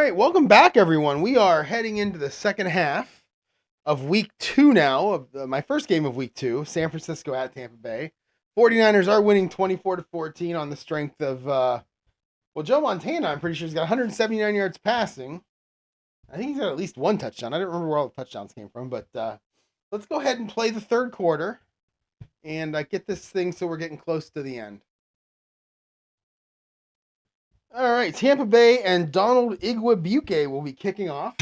right, welcome back, everyone. We are heading into the second half of week 2 now, of my first game of week 2, San Francisco at Tampa Bay. 49ers are winning 24-14 on the strength of, Joe Montana, I'm pretty sure he's got 179 yards passing. I think he's got at least one touchdown. I don't remember where all the touchdowns came from, but let's go ahead and play the third quarter and get this thing so we're getting close to the end. All right, Tampa Bay and Donald Igwebuike will be kicking off.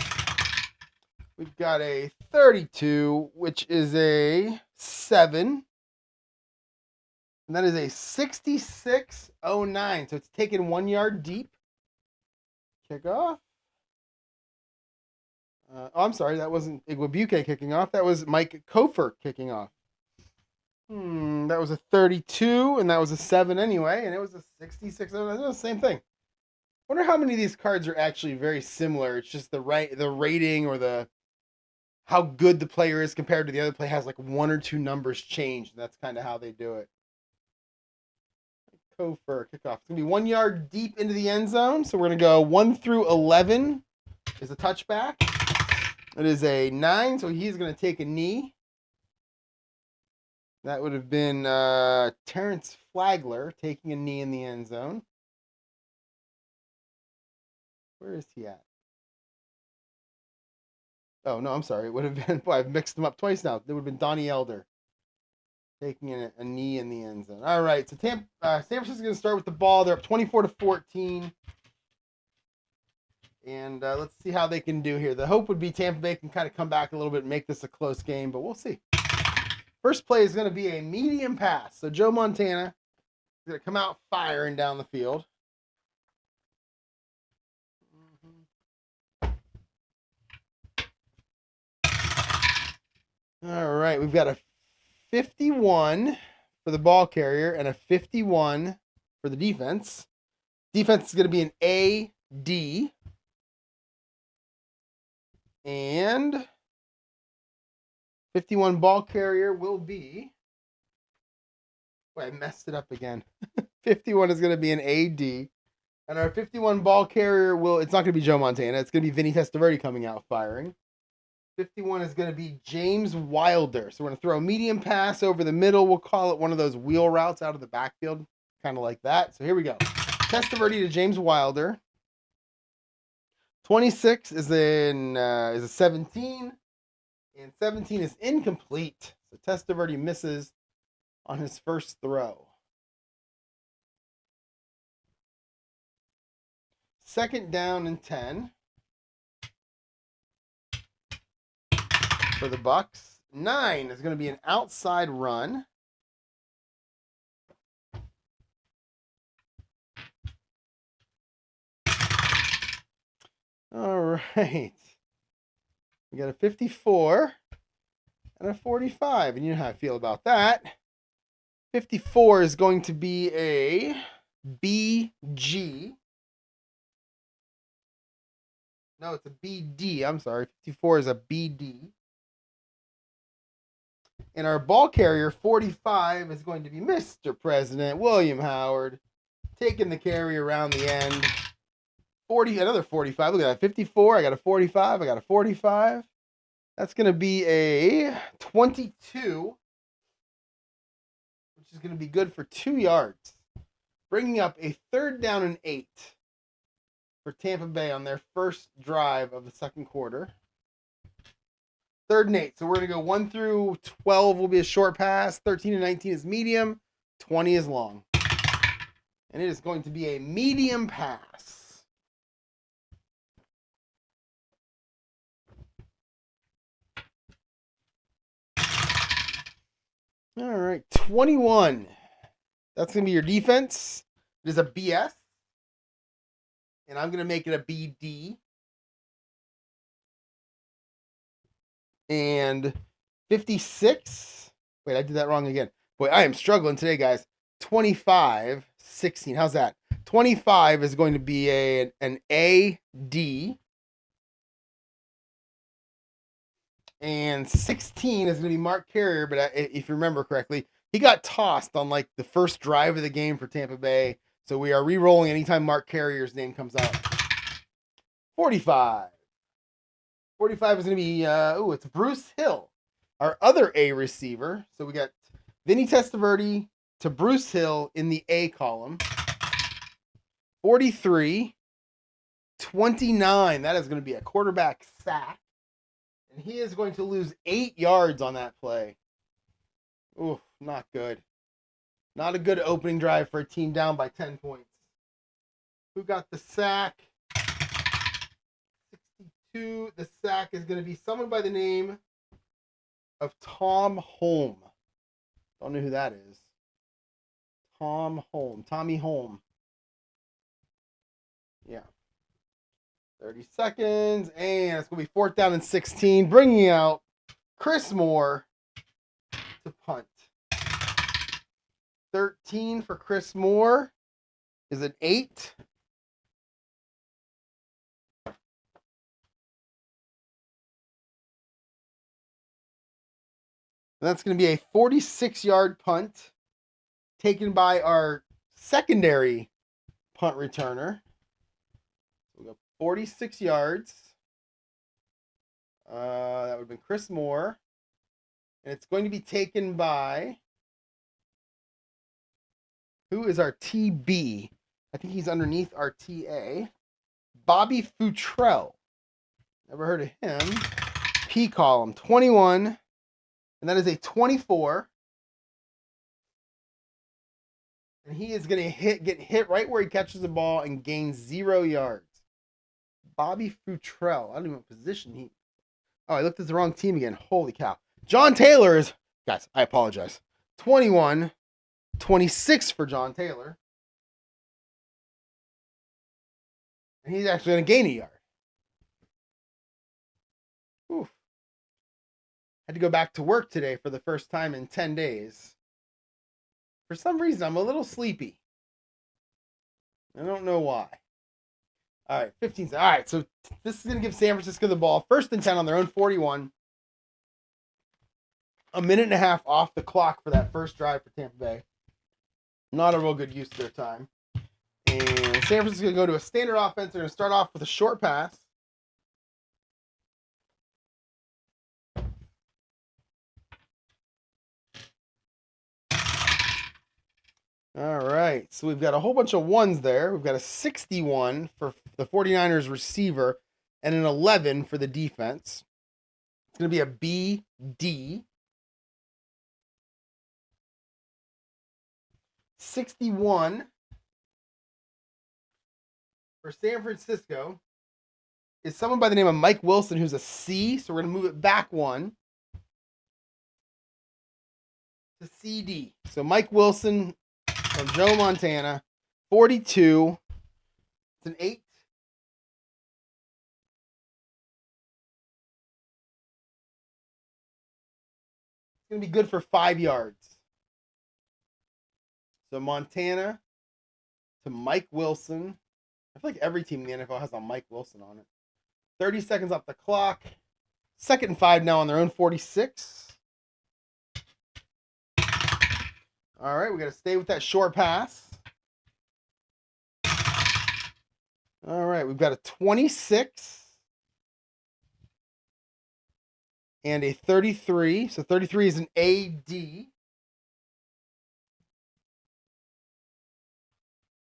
We've got a 32, which is a 7. And that is a 66.09. So it's taken 1 yard deep. Kickoff. I'm sorry, that wasn't Igwebuike kicking off. That was Mike Kofer kicking off. That was a 32, and that was a 7 anyway, and it was a 66. It was the same thing. I wonder how many of these cards are actually very similar. It's just the rating or how good the player is compared to the other player has like 1 or 2 numbers changed. And that's kind of how they do it. Go for a kickoff. It's going to be 1 yard deep into the end zone. So we're going to go 1 through 11 is a touchback. It is a 9, so he's going to take a knee. That would have been Terrence Flagler taking a knee in the end zone. Where is he at? Oh, no, I'm sorry. It would have been, I've mixed them up twice now. It would have been Donnie Elder taking a knee in the end zone. All right, so San Francisco is going to start with the ball. They're up 24-14. And let's see how they can do here. The hope would be Tampa Bay can kind of come back a little bit and make this a close game, but we'll see. First play is going to be a medium pass. So Joe Montana is going to come out firing down the field. All right, we've got a 51 for the ball carrier and a 51 for the defense. Defense is going to be an AD. And 51 ball carrier will be... Wait, I messed it up again. 51 is going to be an AD. And our 51 ball carrier it's not going to be Joe Montana. It's going to be Vinny Testaverde coming out firing. 51 is going to be James Wilder. So we're going to throw a medium pass over the middle. We'll call it one of those wheel routes out of the backfield, kind of like that. So here we go. Testaverde to James Wilder. 26 is a 17, and 17 is incomplete. So Testaverde misses on his first throw. Second down and 10. For the Bucks. 9 is going to be an outside run. All right. We got a 54 and a 45. And you know how I feel about that. 54 is going to be a BG. No, it's a BD. I'm sorry. 54 is a BD. And our ball carrier, 45, is going to be Mr. President William Howard, taking the carry around the end. Another 45. Look at that. 54. I got a 45. I got a 45. That's going to be a 22, which is going to be good for 2 yards, bringing up a 3rd down and 8 for Tampa Bay on their first drive of the second quarter. 3rd and 8. So we're going to go 1 through 12 will be a short pass. 13 and 19 is medium. 20 is long. And it is going to be a medium pass. All right, 21. That's going to be your defense. It is a BS. And I'm going to make it a BD. And 56. Wait, I did that wrong again. Boy, I am struggling today, guys. 25, 16. How's that? 25 is going to be an AD. And 16 is going to be Mark Carrier, but if you remember correctly, he got tossed on like the first drive of the game for Tampa Bay. So we are re-rolling anytime Mark Carrier's name comes out. 45. 45 is going to be, it's Bruce Hill, our other A receiver. So we got Vinny Testaverde to Bruce Hill in the A column. 43. 29. That is going to be a quarterback sack. And he is going to lose 8 yards on that play. Ooh, not good. Not a good opening drive for a team down by 10 points. Who got the sack? 62. The sack is going to be someone by the name of Tom Holm. Don't know who that is. Tom Holm. Tommy Holm. Yeah. 30 seconds. And it's going to be 4th down and 16. Bringing out Chris Moore to punt. 13 for Chris Moore is an 8. That's going to be a 46-yard punt taken by our secondary punt returner. So we got 46 yards. That would have been Chris Moore. And it's going to be taken by... Who is our TB? I think he's underneath our TA. Bobby Futrell. Never heard of him. P column, 21. And that is a 24. And he is going to get hit right where he catches the ball and gain 0 yards. Bobby Futrell. I don't even know what position he... Oh, I looked at the wrong team again. Holy cow. John Taylor is... Guys, I apologize. 21. 26 for John Taylor. And he's actually going to gain a yard. Oof. Had to go back to work today for the first time in 10 days. For some reason, I'm a little sleepy. I don't know why. All right, 15. All right, so this is going to give San Francisco the ball. 1st and 10 on their own 41. A minute and a half off the clock for that first drive for Tampa Bay. Not a real good use of their time. And San Francisco's going to go to a standard offense. They're going to start off with a short pass. All right, so we've got a whole bunch of ones there. We've got a 61 for the 49ers receiver and an 11 for the defense. It's going to be a BD. 61 for San Francisco is someone by the name of Mike Wilson, who's a C. So we're going to move it back 1 to CD. So Mike Wilson from Joe Montana, 42. It's an 8. It's going to be good for 5 yards. So Montana to Mike Wilson. I feel like every team in the NFL has a Mike Wilson on it. 30 seconds off the clock. 2nd and 5 now on their own 46. All right, we got to stay with that short pass. All right, we've got a 26 and a 33. So 33 is an AD.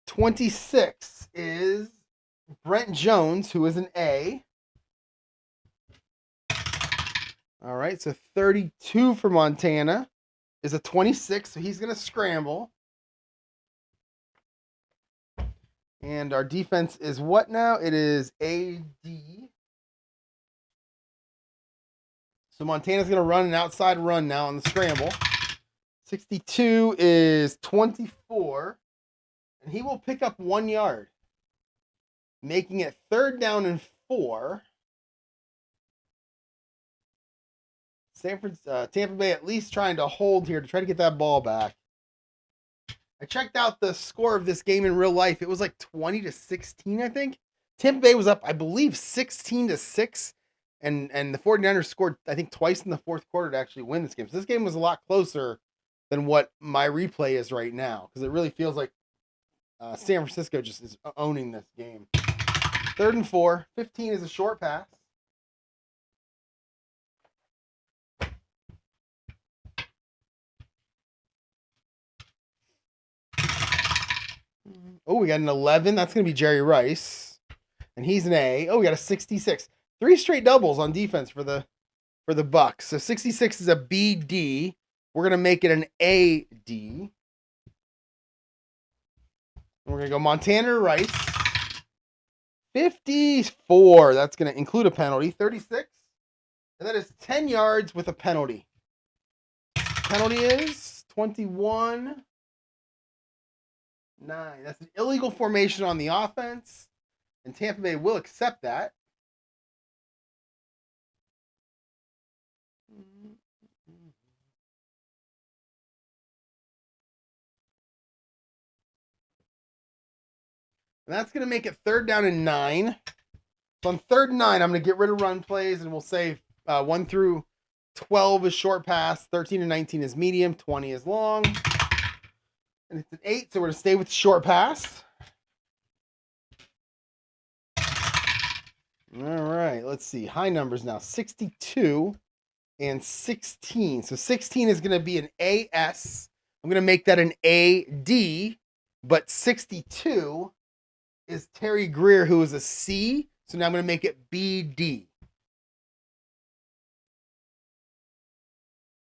26 is Brent Jones, who is an A. All right, so 32 for Montana is a 26, so he's going to scramble. And our defense is what now? It is AD. So Montana's going to run an outside run now on the scramble. 62 is 24. And he will pick up 1 yard, making it 3rd down and 4. Tampa Bay at least trying to hold here to try to get that ball back. I checked out the score of this game in real life. It was like 20-16, I think. Tampa Bay was up, I believe, 16-6. And the 49ers scored, I think, twice in the 4th quarter to actually win this game. So this game was a lot closer than what my replay is right now. Because it really feels like San Francisco just is owning this game. 3rd and 4. 15 is a short pass. Oh, we got an 11. That's going to be Jerry Rice. And he's an A. Oh, we got a 66. 3 straight doubles on defense for the Bucks. So 66 is a BD. We're going to make it an AD. We're going to go Montana Rice. 54. That's going to include a penalty. 36. And that is 10 yards with a penalty. Penalty is 21. 9. That's an illegal formation on the offense. And Tampa Bay will accept that. And that's going to make it 3rd down and 9. So on 3rd and 9, I'm going to get rid of run plays, and we'll say 1 through 12 is short pass, 13 and 19 is medium, 20 is long. And it's an 8, so we're going to stay with short pass. All right, let's see. High numbers now, 62 and 16. So 16 is going to be an AS. I'm going to make that an AD, but 62 is Terry Greer, who is a C. So now I'm going to make it BD.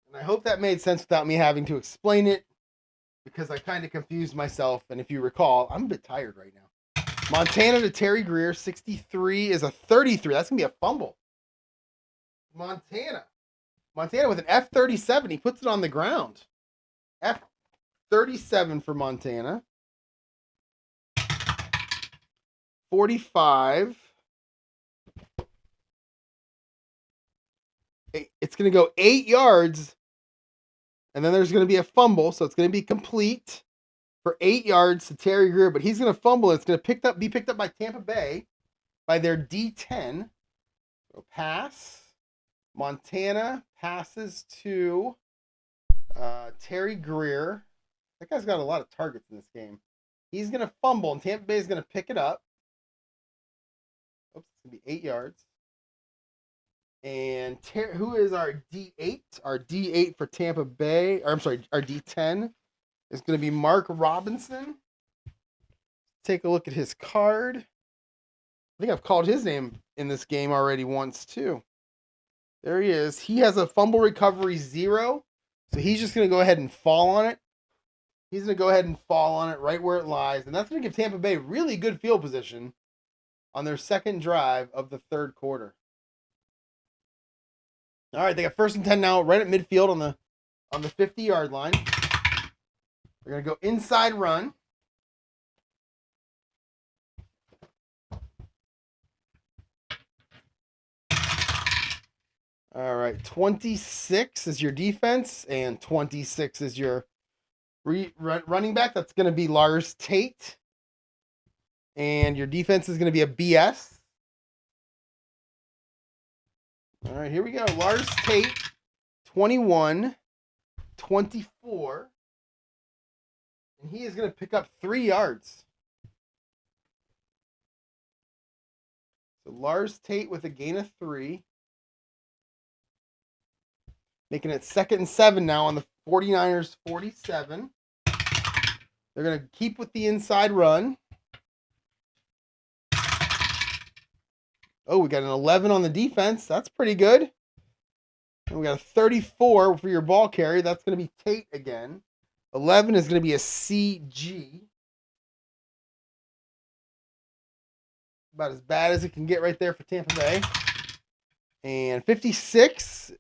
And I hope that made sense without me having to explain it, because I kind of confused myself. And if you recall, I'm a bit tired right now. Montana to Terry Greer, 63 is a 33. That's going to be a fumble. Montana with an F37. He puts it on the ground. F37 for Montana. 45. It's going to go 8 yards. And then there's going to be a fumble. So it's going to be complete for 8 yards to Terry Greer. But he's going to fumble. It's going to be picked up by Tampa Bay by their D10. So pass. Montana passes to Terry Greer. That guy's got a lot of targets in this game. He's going to fumble, and Tampa Bay is going to pick it up. Oops, it's going to be 8 yards. And who is our D8? Our D8 for Tampa Bay, or I'm sorry, our D10 is going to be Mark Robinson. Take a look at his card. I think I've called his name in this game already once, too. There he is. He has a fumble recovery 0. So he's just going to go ahead and fall on it. He's going to go ahead and fall on it right where it lies. And that's going to give Tampa Bay really good field position on their second drive of the 3rd quarter. All right, they got 1st and 10 now, right at midfield on the 50-yard line. They're going to go inside run. All right, 26 is your defense, and 26 is your running back. That's going to be Lars Tate. And your defense is going to be a BS. All right, here we go. Lars Tate, 21, 24. And he is going to pick up 3 yards. So Lars Tate with a gain of 3. Making it 2nd and 7 now on the 49ers 47. They're going to keep with the inside run. Oh, we got an 11 on the defense. That's pretty good. And we got a 34 for your ball carry. That's going to be Tate again. 11 is going to be a CG. About as bad as it can get right there for Tampa Bay. And 56,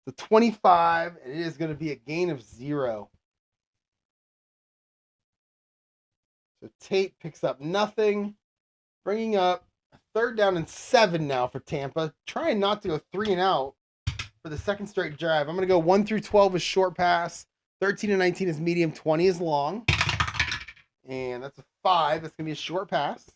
the 25, and it is going to be a gain of 0. So Tate picks up nothing, bringing up 3rd down and 7 now for Tampa. Trying not to go 3 and out for the second straight drive. I'm going to go 1 through 12 is short pass. 13 and 19 is medium. 20 is long. And that's a 5. That's going to be a short pass.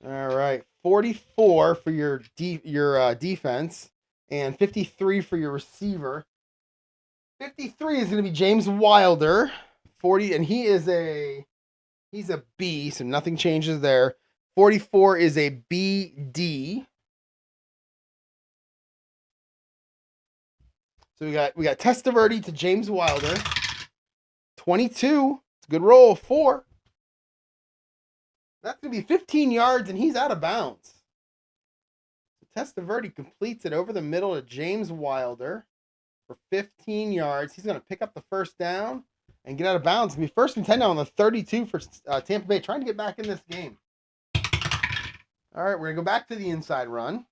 All right. 44 for your defense and 53 for your receiver. 53 is going to be James Wilder. 40, and he's a B, so nothing changes there. 44 is a BD. So we got Testaverde to James Wilder. 22. It's a good roll. 4. That's going to be 15 yards, and he's out of bounds. Testaverde completes it over the middle to James Wilder for 15 yards. He's going to pick up the first down and get out of bounds. It's going to be 1st and 10 now on the 32 for Tampa Bay, trying to get back in this game. All right, we're going to go back to the inside run.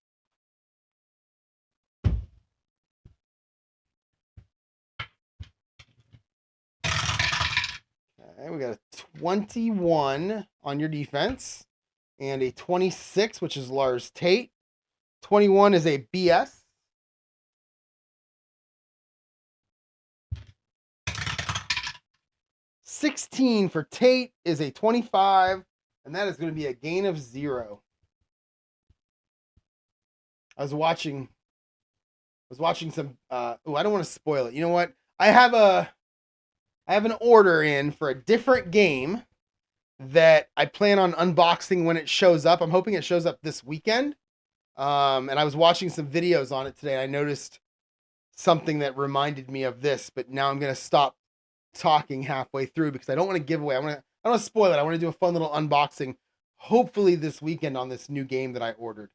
Okay, we got a 21 on your defense and a 26, which is Lars Tate. 21 is a BS. 16 for Tate is a 25, and that is going to be a gain of 0. I was watching some I don't want to spoil it. You know what? I have an order in for a different game that I plan on unboxing when it shows up. I'm hoping it shows up this weekend. And I was watching some videos on it today. I noticed something that reminded me of this, but now I'm going to stop talking halfway through because I don't want to give away. I don't want to spoil it. I want to do a fun little unboxing, hopefully this weekend, on this new game that I ordered,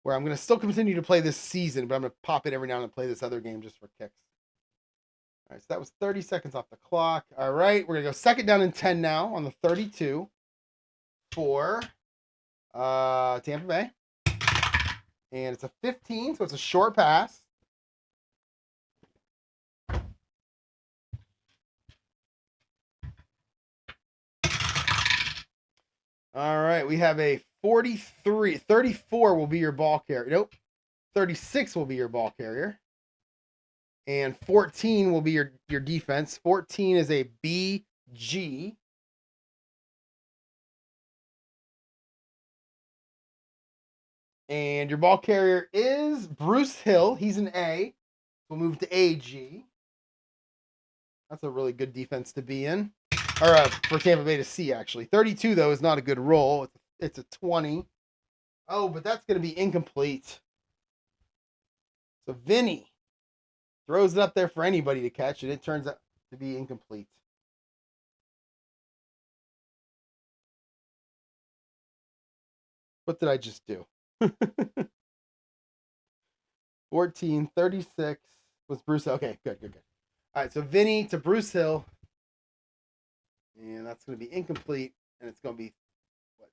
where I'm going to still continue to play this season, but I'm going to pop it every now and then and play this other game just for kicks. All right, so that was 30 seconds off the clock. All right, we're going to go 2nd down and 10 now on the 32 for Tampa Bay. And it's a 15, so it's a short pass. All right, we have a 43. 34 will be your ball carrier. Nope. 36 will be your ball carrier. And 14 will be your defense. 14 is a BG. And your ball carrier is Bruce Hill. He's an A. We'll move to AG. That's a really good defense to be in. Or for Tampa Bay to see, actually. 32, though, is not a good roll. It's a 20. Oh, but that's going to be incomplete. So Vinny throws it up there for anybody to catch, and it turns out to be incomplete. What did I just do? 14, 36 was Bruce Hill. Okay, good. All right, so Vinny to Bruce Hill. And that's going to be incomplete. And it's going to be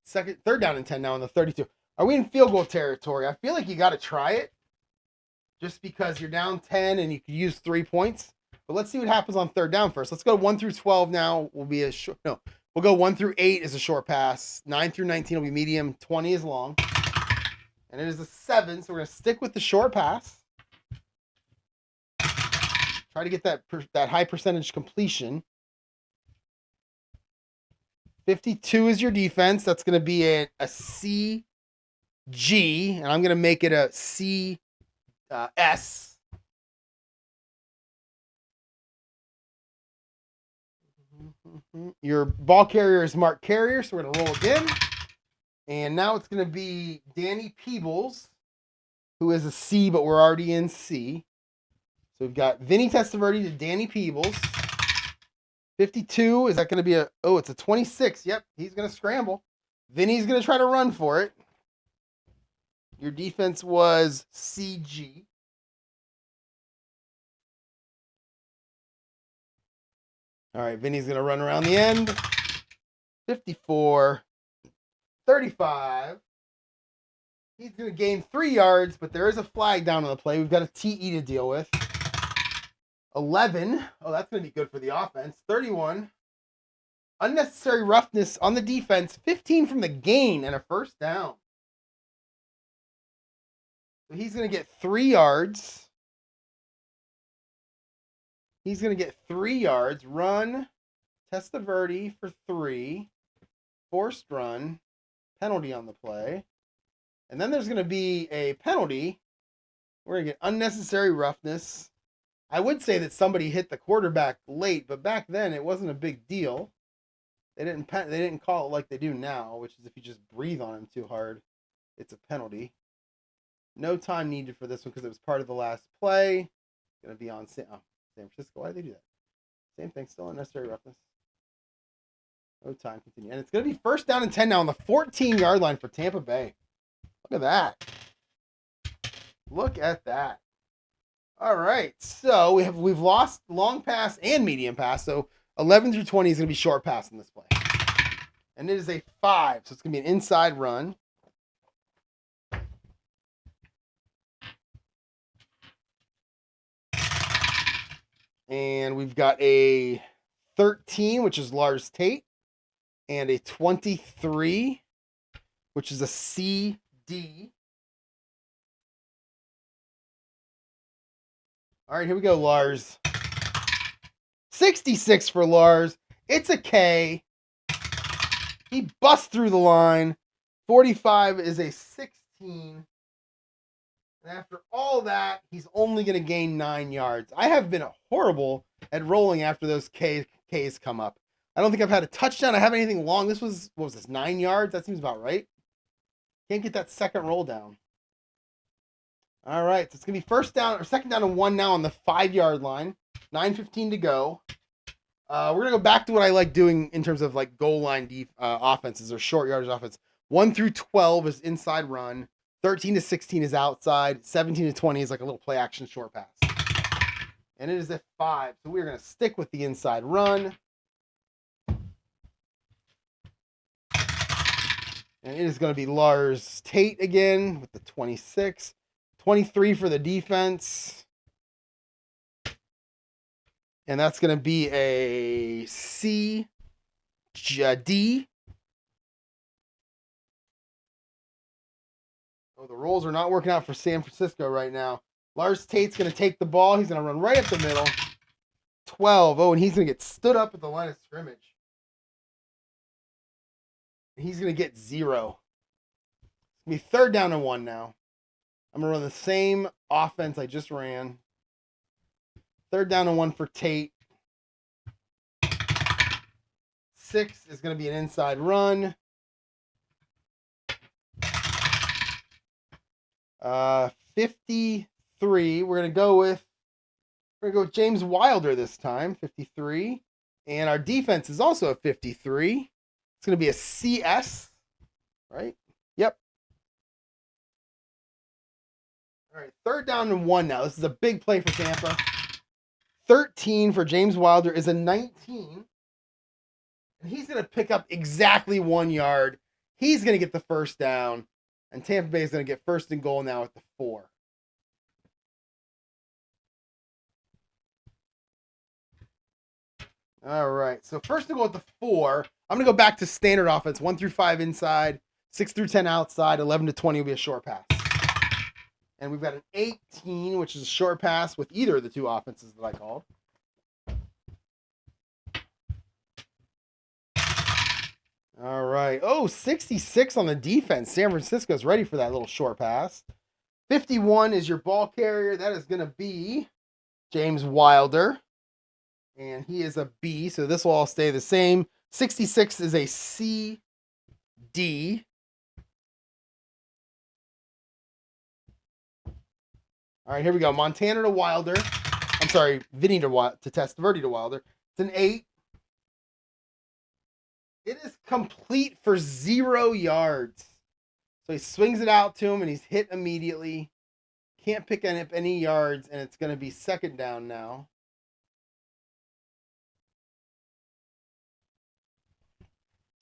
3rd down and 10 now on the 32. Are we in field goal territory? I feel like you got to try it just because you're down 10 and you could use 3 points. But let's see what happens on 3rd down first. Let's go 1 through 12 now. Will be a short. No, we'll go 1 through 8 is a short pass. 9 through 19 will be medium. 20 is long. And it is a 7, so we're going to stick with the short pass. Try to get that high percentage completion. 52 is your defense. That's going to be a CG, and I'm going to make it a CS. Your ball carrier is Mark Carrier, so we're going to roll again. And now it's going to be Danny Peebles, who is a C, but we're already in C. So we've got Vinny Testaverde to Danny Peebles. 52, is that going to be it's a 26. Yep, he's going to scramble. Vinny's going to try to run for it. Your defense was CG. All right, Vinny's going to run around the end. 54, 35. He's going to gain 3 yards, but there is a flag down on the play. We've got a TE to deal with. 11. Oh, that's going to be good for the offense. 31. Unnecessary roughness on the defense. 15 from the gain and a 1st down. So he's going to get 3 yards. He's going to get 3 yards. Run. Testaverde for 3. Forced run. Penalty on the play. And then there's going to be a penalty. We're going to get unnecessary roughness. I would say that somebody hit the quarterback late, but back then it wasn't a big deal. They didn't call it like they do now, which is if you just breathe on him too hard, it's a penalty. No time needed for this one because it was part of the last play. Going to be on San Francisco. Why did they do that? Same thing, still unnecessary roughness. No time, continue. And it's going to be first down and 10 now on the 14-yard line for Tampa Bay. Look at that. Look at that. All right, so we've lost long pass and medium pass. So 11 through 20 is going to be short pass in this play. And it is a 5, so it's going to be an inside run. And we've got a 13, which is Lars Tate, and a 23, which is a CD. All right, here we go, Lars. 66 for Lars. It's a K. He busts through the line. 45 is a 16. And after all that, he's only going to gain 9 yards. I have been horrible at rolling after those Ks come up. I don't think I've had a touchdown. I haven't anything long. This was, what was this, 9 yards? That seems about right. Can't get that second roll down. All right, so it's going to be first down or second down and 1 now on the 5-yard line. 9:15 to go. We're going to go back to what I like doing in terms of like goal line offenses or short yardage offense. 1 through 12 is inside run. 13 to 16 is outside. 17 to 20 is like a little play action short pass. And it is a 5. So we're going to stick with the inside run. And it is going to be Lars Tate again with the 26. 23 for the defense. And that's going to be a C, D. Oh, the rolls are not working out for San Francisco right now. Lars Tate's going to take the ball. He's going to run right up the middle. 12. Oh, and he's going to get stood up at the line of scrimmage. He's going to get 0. It's going to be third down and 1 now. I'm going to run the same offense I just ran. Third down and 1 for Tate. 6 is going to be an inside run. 53. We're going to go with James Wilder this time. 53. And our defense is also a 53. It's going to be a CS. Right? Yep. All right, third down and 1 now. This is a big play for Tampa. 13 for James Wilder is a 19. And he's going to pick up exactly 1 yard. He's going to get the first down. And Tampa Bay is going to get first and goal now at the 4. All right, so first and goal at the 4. I'm going to go back to standard offense. 1 through 5 inside. 6 through 10 outside. 11 to 20 will be a short pass. And we've got an 18, which is a short pass with either of the two offenses that I called. All right. Oh, 66 on the defense. San Francisco's ready for that little short pass. 51 is your ball carrier. That is going to be James Wilder. And he is a B, so this will all stay the same. 66 is a C, D. All right, here we go. Montana to Wilder. I'm sorry, Vinny to Testaverde to Wilder. It's an 8. It is complete for 0 yards. So he swings it out to him, and he's hit immediately. Can't pick up any yards, and it's going to be second down now.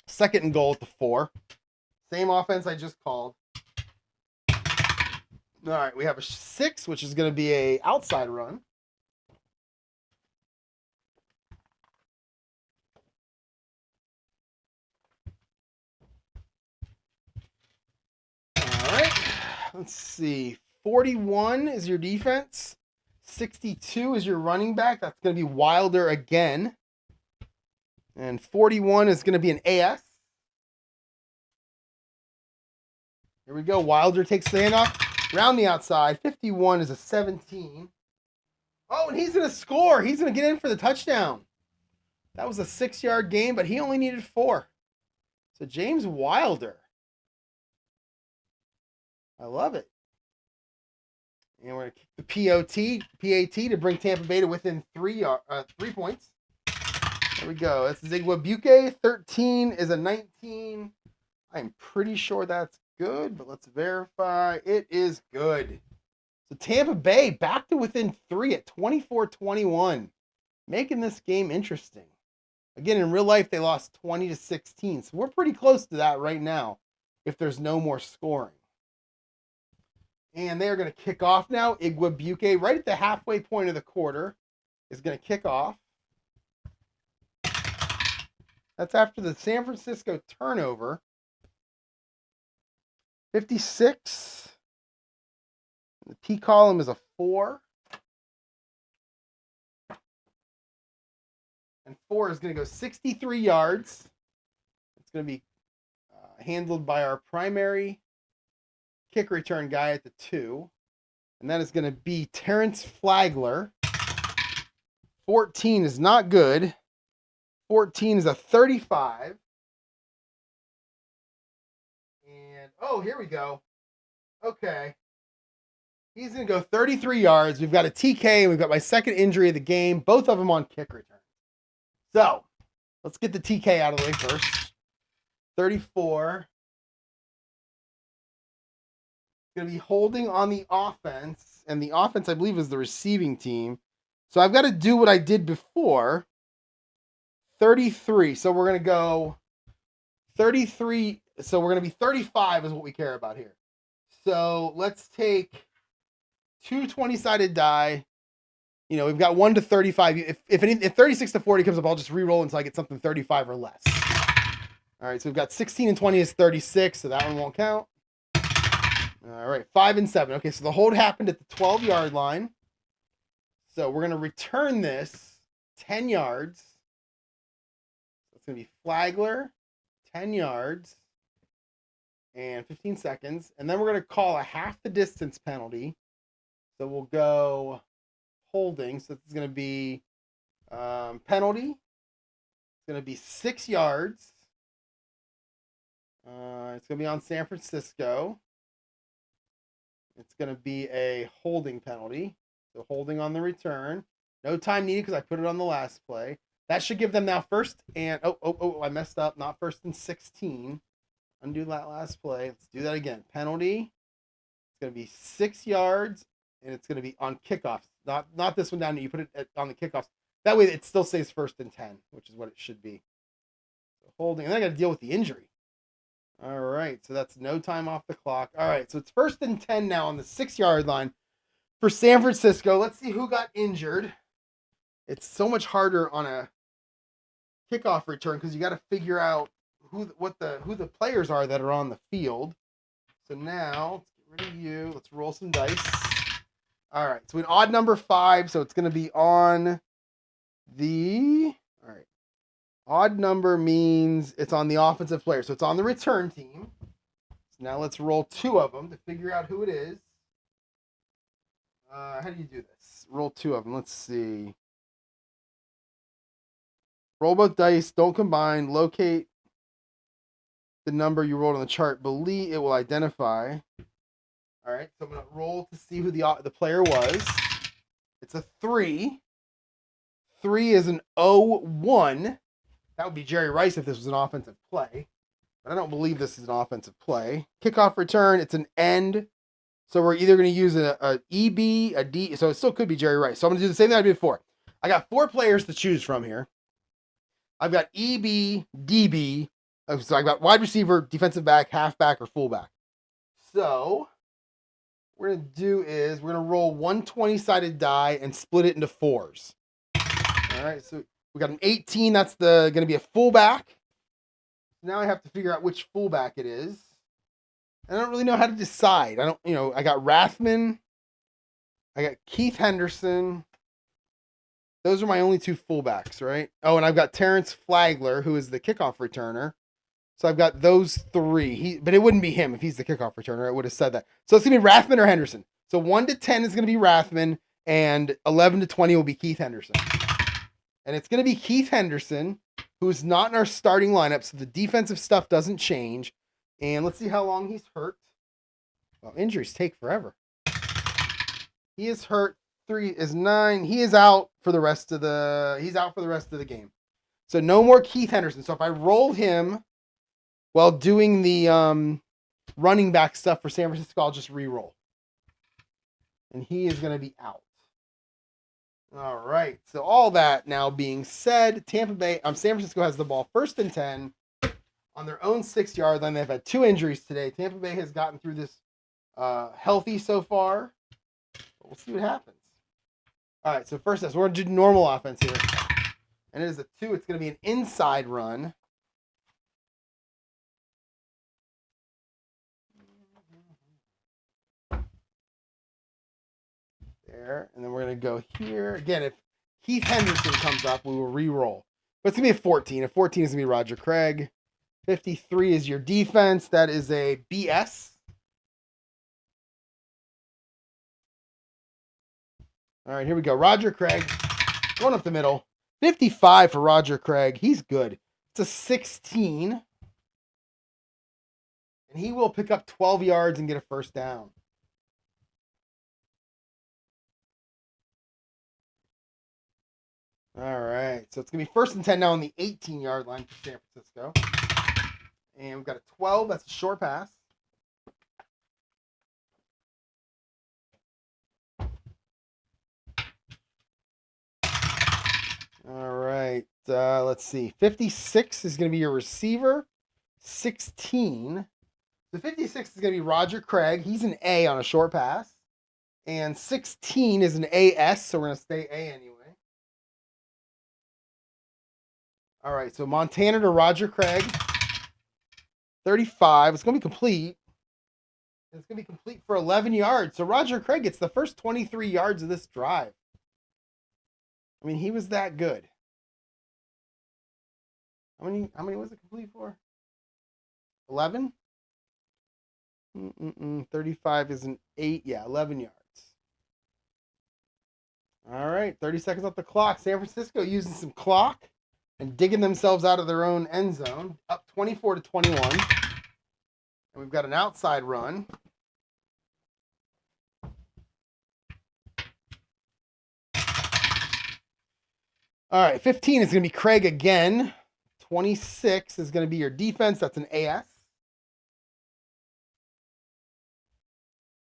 Second and goal at the 4. Same offense I just called. All right, we have a 6, which is going to be a outside run. All right, let's see. 41 is your defense. 62 is your running back. That's going to be Wilder again. And 41 is going to be an AS. Here we go. Wilder takes the handoff. Round the outside. 51 is a 17. Oh, and he's going to score. He's going to get in for the touchdown. That was a 6-yard gain, but he only needed 4. So James Wilder. I love it. And we're going to kick the PAT to bring Tampa Bay to within 3 points. There we go. That's Zigwabuke. 13 is a 19. I'm pretty sure that's good, but let's verify. It is good. So Tampa Bay back to within 3 at 24-21, making this game interesting. Again, in real life, they lost 20-16, so we're pretty close to that right now if there's no more scoring. And they're going to kick off now. Igwabuke, right at the halfway point of the quarter, is going to kick off. That's after the San Francisco turnover. 56. The P column is a 4. And 4 is going to go 63 yards. It's going to be handled by our primary kick return guy at the 2. And that is going to be Terrence Flagler. 14 is not good. 14 is a 35. And, oh, here we go. Okay. He's going to go 33 yards. We've got a TK, and we've got my second injury of the game, both of them on kick return. So, let's get the TK out of the way first. 34. Going to be holding on the offense, and the offense, I believe, is the receiving team. So, I've got to do what I did before. 33. So, we're going to go 33. So, we're going to be 35 is what we care about here. So, let's take 2 20-sided die. You know, we've got 1 to 35. If 36 to 40 comes up, I'll just re-roll until I get something 35 or less. All right, so we've got 16 and 20 is 36, so that one won't count. All right, 5 and 7. Okay, so the hold happened at the 12-yard line. So we're going to return this 10 yards. It's going to be Flagler, 10 yards, and 15 seconds. And then we're going to call a half the distance penalty. So we'll go holding. So it's going to be penalty. It's going to be 6 yards. It's going to be on San Francisco. It's going to be a holding penalty. So holding on the return. No time needed because I put it on the last play. That should give them now first and... Oh, I messed up. Not first and 16. Undo that last play. Let's do that again. Penalty. It's going to be 6 yards. And it's going to be on kickoffs. Not this one down. You put it on the kickoffs. That way it still stays first and 10, which is what it should be. So holding. And then I got to deal with the injury. All right. So that's no time off the clock. All right. So it's first and 10 now on the 6-yard line for San Francisco. Let's see who got injured. It's so much harder on a kickoff return because you got to figure out who the players are that are on the field. So now let's get rid of you. Let's roll some dice. All right, so an odd number 5, so it's going to be on the... All right. Odd number means it's on the offensive player, so it's on the return team. So now let's roll 2 of them to figure out who it is. How do you do this? Roll 2 of them. Let's see. Roll both dice. Don't combine. Locate the number you rolled on the chart. Believe it will identify. All right, so I'm going to roll to see who the player was. It's a 3. 3 is an 0-1. That would be Jerry Rice if this was an offensive play. But I don't believe this is an offensive play. Kickoff return, it's an end. So we're either going to use an EB, a D. So it still could be Jerry Rice. So I'm going to do the same thing I did before. I got 4 players to choose from here. I've got EB, DB. So I've got wide receiver, defensive back, halfback, or fullback. So... what we're going to do is we're going to roll 1 20-sided die and split it into 4s. All right, so we got an 18. That's going to be a fullback. Now I have to figure out which fullback it is. I don't really know how to decide. I got Rathman. I got Keith Henderson. Those are my only 2 fullbacks, right? Oh, and I've got Terrence Flagler, who is the kickoff returner. So I've got those 3. But it wouldn't be him if he's the kickoff returner. I would have said that. So it's going to be Rathman or Henderson. So 1 to 10 is going to be Rathman, And 11 to 20 will be Keith Henderson. And it's going to be Keith Henderson, who's not in our starting lineup, so the defensive stuff doesn't change. And let's see how long he's hurt. Well, injuries take forever. He is hurt. 3 is 9. He is out for the rest of the game. So no more Keith Henderson. So if I roll him while doing the running back stuff for San Francisco, I'll just re-roll. And he is going to be out. All right. So all that now being said, San Francisco has the ball 1st and 10 on their own 6-yard line. They've had 2 injuries today. Tampa Bay has gotten through this healthy so far. But we'll see what happens. All right. So first, we're going to do normal offense here. And it is a 2. It's going to be an inside run. There. And then we're going to go here. Again, if Keith Henderson comes up, we will re-roll. But it's going to be a 14. A 14 is going to be Roger Craig. 53 is your defense. That is a BS. All right, here we go. Roger Craig going up the middle. 55 for Roger Craig. He's good. It's a 16. And he will pick up 12 yards and get a first down. All right. So it's going to be 1st and 10 now on the 18-yard line for San Francisco. And we've got a 12. That's a short pass. All right. Let's see. 56 is going to be your receiver. 16. The 56 is going to be Roger Craig. He's an A on a short pass. And 16 is an AS, so we're going to stay A anyway. All right, so Montana to Roger Craig. 35. It's going to be complete. It's going to be complete for 11 yards. So Roger Craig gets the first 23 yards of this drive. I mean, he was that good. How many was it complete for? 11? 35 is an 8. Yeah, 11 yards. All right, 30 seconds off the clock. San Francisco using some clock and digging themselves out of their own end zone. Up 24 to 21. And we've got an outside run. All right, 15 is going to be Craig again. 26 is going to be your defense. That's an AS.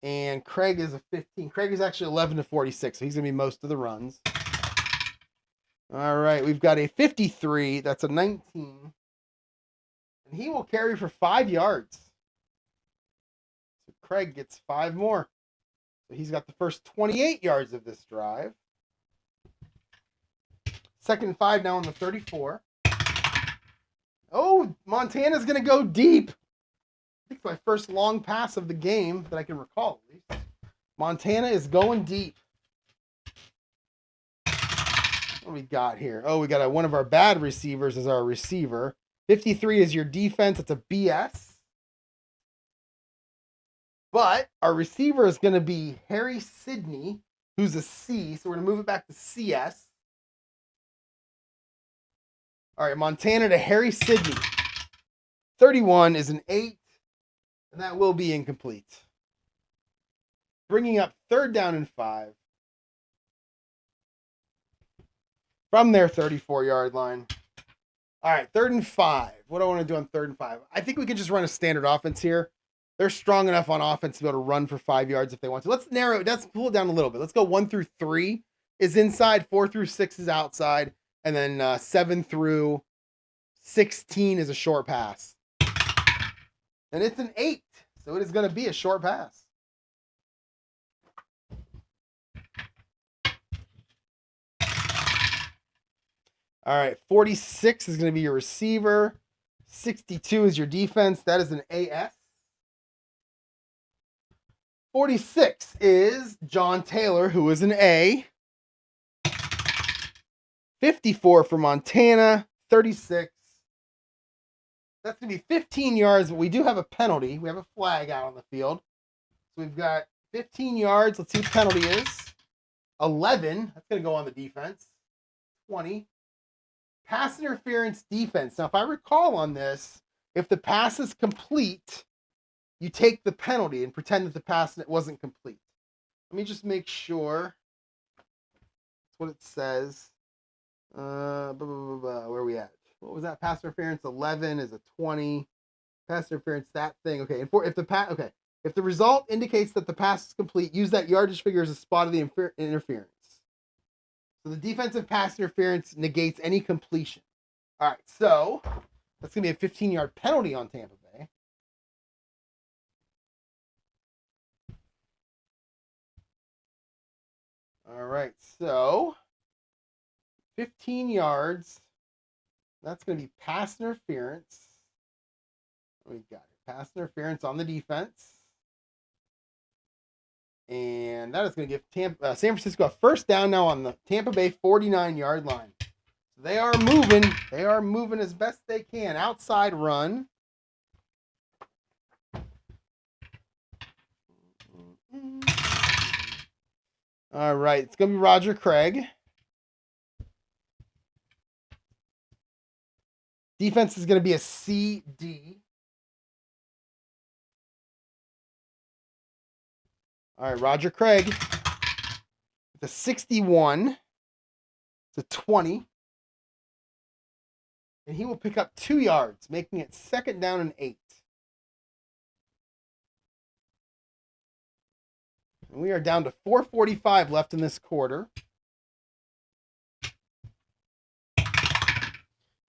And Craig is a 15. Craig is actually 11 to 46, so he's going to be most of the runs. All right, we've got a 53. That's a 19. And he will carry for 5 yards. So Craig gets 5 more. So he's got the first 28 yards of this drive. 2nd and 5 now on the 34. Oh, Montana's going to go deep. I think it's my first long pass of the game that I can recall, at least. Montana is going deep. What do we got here? Oh, we got one of our bad receivers as our receiver. 53 is your defense. It's a BS. But our receiver is going to be Harry Sidney, who's a C. So we're going to move it back to CS. All right, Montana to Harry Sidney. 31 is an 8, and that will be incomplete. Bringing up 3rd down and 5. From their 34-yard line. All right, 3rd and 5. What do I want to do on 3rd and 5? I think we can just run a standard offense here. They're strong enough on offense to be able to run for 5 yards if they want to. Let's pull it down a little bit. Let's go 1 through 3 is inside, 4 through 6 is outside, and then 7 through 16 is a short pass. And it's an 8, so it is going to be a short pass. All right, 46 is going to be your receiver. 62 is your defense. That is an AS. 46 is John Taylor, who is an A. 54 for Montana. 36. That's going to be 15 yards, but we do have a penalty. We have a flag out on the field. So we've got 15 yards. Let's see what the penalty is. 11. That's going to go on the defense. 20. Pass interference defense. Now, if I recall on this, if the pass is complete, you take the penalty and pretend that the pass wasn't complete. Let me just make sure. That's what it says. Where are we at? What was that? Pass interference 11 is a 20. Pass interference, that thing. Okay, and if the result indicates that the pass is complete, use that yardage figure as a spot of the interference. So the defensive pass interference negates any completion. All right, so that's going to be a 15-yard penalty on Tampa Bay. All right, so 15 yards. That's going to be pass interference. We got it. Pass interference on the defense. And that is going to give San Francisco a first down now on the Tampa Bay 49-yard line. So they are moving. They are moving as best they can. Outside run. All right. It's going to be Roger Craig. Defense is going to be a CD. All right, Roger Craig with a 61. It's a 20. And he will pick up 2 yards, making it second down and 8. And we are down to 4:45 left in this quarter.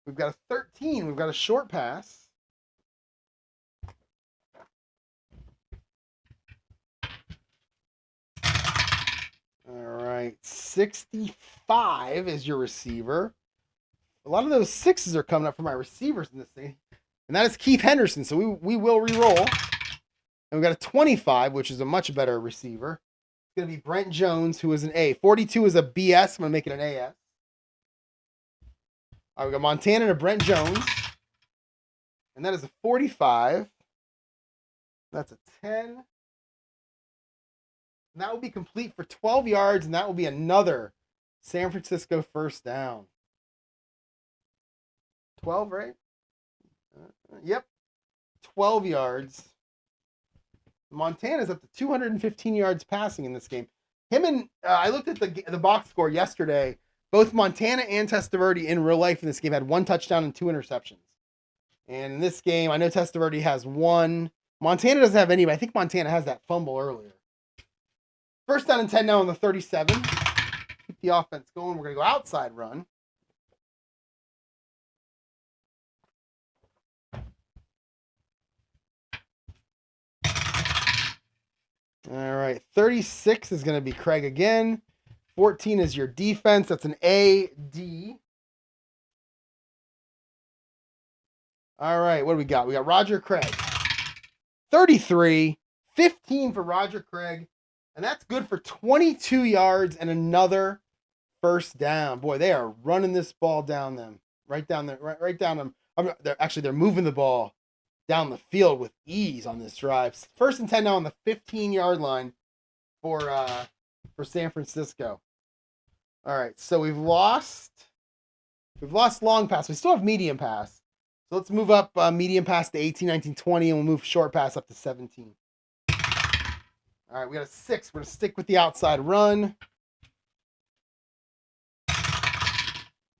We've got a 13. We've got a short pass. All right, 65 is your receiver. A lot of those 6s are coming up for my receivers in this thing. And that is Keith Henderson, so we will re-roll. And we've got a 25, which is a much better receiver. It's going to be Brent Jones, who is an A. 42 is a BS. I'm going to make it an AS. All right, we got Montana and a Brent Jones. And that is a 45. That's a 10. And that will be complete for 12 yards, and that will be another San Francisco first down. 12, right? Yep. 12 yards. Montana's up to 215 yards passing in this game. I looked at the box score yesterday. Both Montana and Testaverde in real life in this game had 1 touchdown and 2 interceptions. And in this game, I know Testaverde has 1. Montana doesn't have any, but I think Montana has that fumble earlier. First down and 10 now on the 37. Keep the offense going. We're going to go outside run. All right, 36 is going to be Craig again. 14 is your defense. That's an AD. All right, what do we got? We got Roger Craig. 33, 15 for Roger Craig. And that's good for 22 yards and another first down. Boy, they are running this ball down them. Right down there. Right down them. They're moving the ball down the field with ease on this drive. First and 10 now on the 15-yard line for San Francisco. All right, so we've lost long pass. We still have medium pass. So let's move up medium pass to 18, 19, 20, and we'll move short pass up to 17. All right, we got a 6. We're going to stick with the outside run.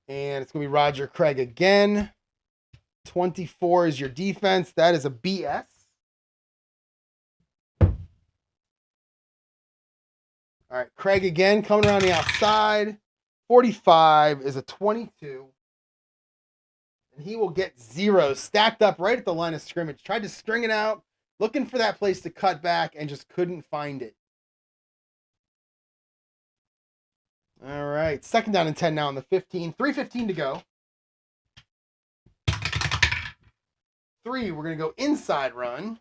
And it's going to be Roger Craig again. 24 is your defense. That is a BS. All right, Craig again coming around the outside. 45 is a 22. And he will get 0 stacked up right at the line of scrimmage. Tried to string it out. Looking for that place to cut back and just couldn't find it. All right. Second down and 10 now on the 15. 3:15 to go. 3. We're going to go inside run.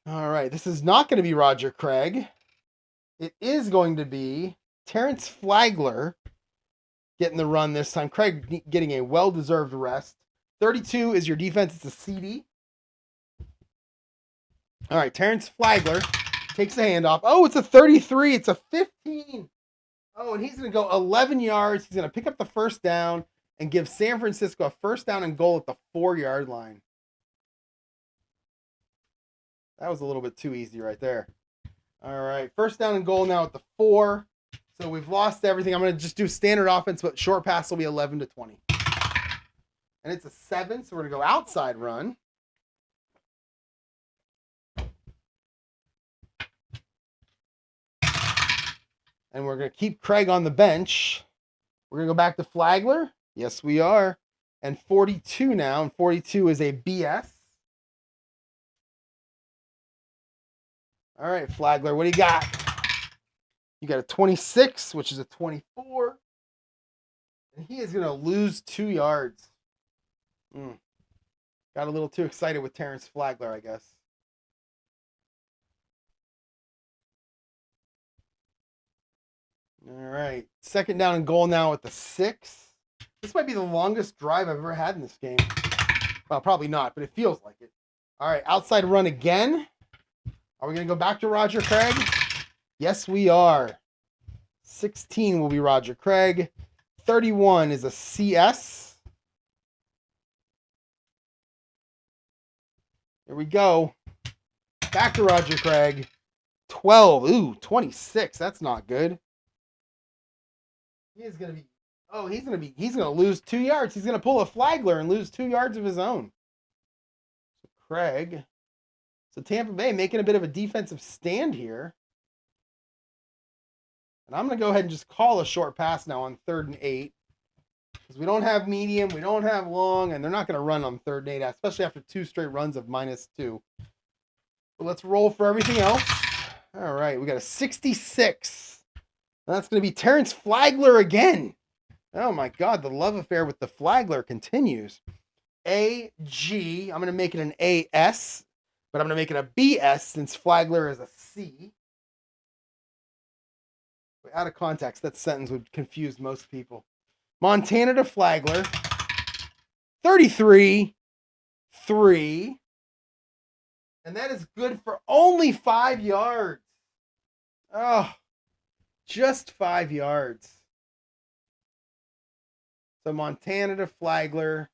All right. This is not going to be Roger Craig. It is going to be Terrence Flagler getting the run this time. Craig getting a well-deserved rest. 32 is your defense. It's a CD. All right, Terrence Flagler takes the handoff. Oh, it's a 33. It's a 15. Oh, and he's going to go 11 yards. He's going to pick up the first down and give San Francisco a first down and goal at the 4-yard line. That was a little bit too easy right there. All right, first down and goal now at the 4. So we've lost everything. I'm going to just do standard offense, but short pass will be 11 to 20. And it's a 7, so we're going to go outside run. And we're going to keep Craig on the bench. We're going to go back to Flagler. Yes, we are. And 42 now. And 42 is a BS. All right, Flagler, what do you got? You got a 26, which is a 24. And he is going to lose 2 yards. Got a little too excited with Terrence Flagler, I guess. All right. Second down and goal now at the 6. This might be the longest drive I've ever had in this game. Well, probably not, but it feels like it. All right. Outside run again. Are we going to go back to Roger Craig? Yes, we are. 16 will be Roger Craig. 31 is a CS. Here we go. Back to Roger Craig. 12. Ooh, 26. That's not good. He is going to be, he's going to lose 2 yards. He's going to pull a Flagler and lose 2 yards of his own. So Craig. So Tampa Bay making a bit of a defensive stand here. And I'm going to go ahead and just call a short pass now on 3rd and 8. Because we don't have medium, we don't have long, and they're not going to run on 3rd and 8, especially after 2 straight runs of -2. But let's roll for everything else. All right, we got a 66. And that's going to be Terrence Flagler again. Oh my God, the love affair with the Flagler continues. AG, I'm going to make it an AS, but I'm going to make it a BS since Flagler is a C. Out of context, that sentence would confuse most people. Montana to Flagler. 33-3. And that is good for only 5 yards. Oh, just 5 yards. So Montana to Flagler.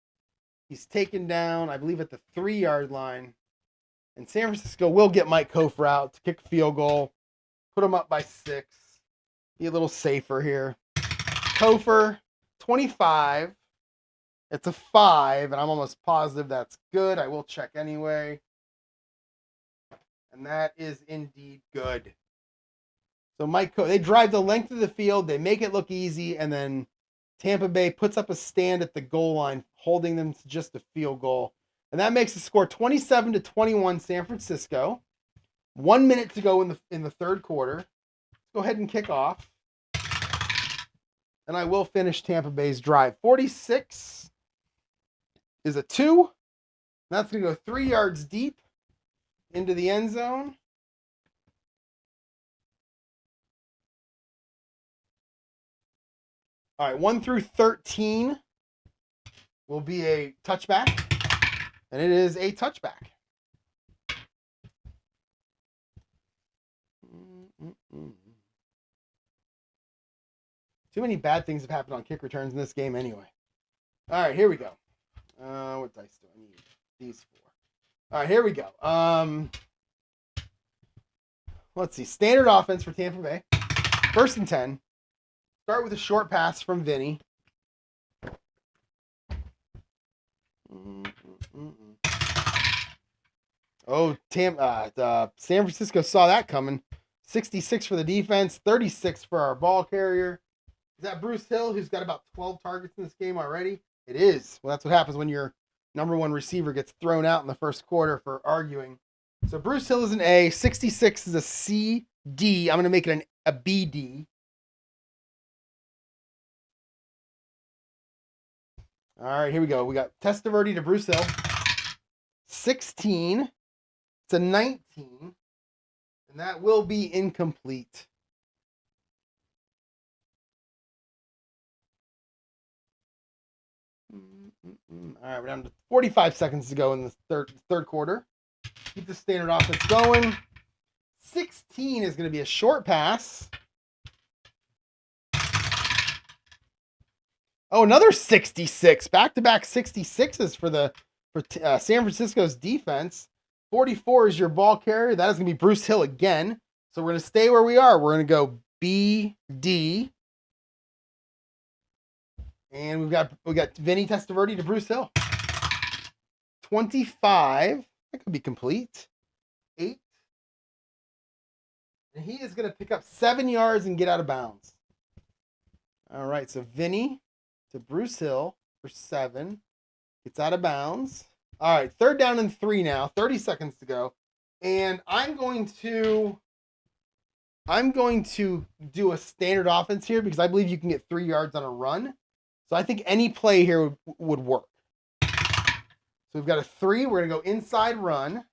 He's taken down, I believe, at the 3-yard line. And San Francisco will get Mike Kofer out to kick a field goal. Put him up by 6. Be a little safer here. Kofer, 25. It's a 5, and I'm almost positive that's good. I will check anyway. And that is indeed good. So they drive the length of the field. They make it look easy, and then Tampa Bay puts up a stand at the goal line, holding them to just a field goal. And that makes the score 27-21 San Francisco. 1 minute to go in the third quarter. Go ahead and kick off. And I will finish Tampa Bay's drive. 46 is a 2. That's going to go 3 yards deep into the end zone. All right, 1 through 13 will be a touchback. And it is a touchback. Too many bad things have happened on kick returns in this game anyway. All right, here we go. What dice do I need? These 4. All right, here we go. Let's see. Standard offense for Tampa Bay. 1st and 10. Start with a short pass from Vinny. Oh, San Francisco saw that coming. 66 for the defense, 36 for our ball carrier. Is that Bruce Hill, who's got about 12 targets in this game already? It is. Well, that's what happens when your number 1 receiver gets thrown out in the first quarter for arguing. So Bruce Hill is an A. 66 is a C, D. I'm going to make it a BD. All right, here we go. We got Testaverde to Bruce Hill. 16. It's a 19. And that will be incomplete. All right, we're down to 45 seconds to go in the third quarter. Keep the standard offense going. 16 is going to be a short pass. Oh, another 66. Back-to-back 66s for San Francisco's defense. 44 is your ball carrier. That is going to be Bruce Hill again. So we're going to stay where we are. We're going to go B, D. And we got Vinny Testaverde to Bruce Hill. 25. That could be complete. 8. And he is going to pick up 7 yards and get out of bounds. All right, so Vinny to Bruce Hill for 7. Gets out of bounds. All right, 3rd down and 3 now. 30 seconds to go. And I'm going to do a standard offense here because I believe you can get 3 yards on a run. So I think any play here would work. So we've got a 3. We're going to go inside run.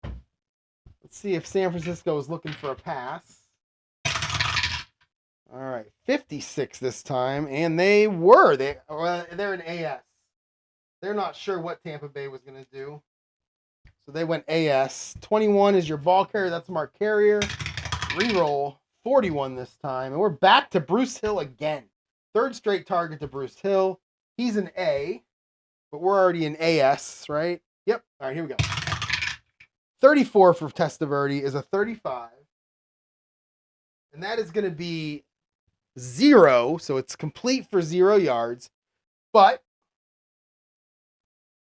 Let's see if San Francisco is looking for a pass. All right, 56 this time, and they were. They're an AS. They're not sure what Tampa Bay was going to do. So they went AS. 21 is your ball carrier. That's Mark Carrier. Reroll. 41 this time. And we're back to Bruce Hill again. 3rd straight target to Bruce Hill. He's an A, but we're already in AS, right? Yep. All right, here we go. 34 for Testaverde is a 35. And that is going to be 0. So it's complete for 0 yards. But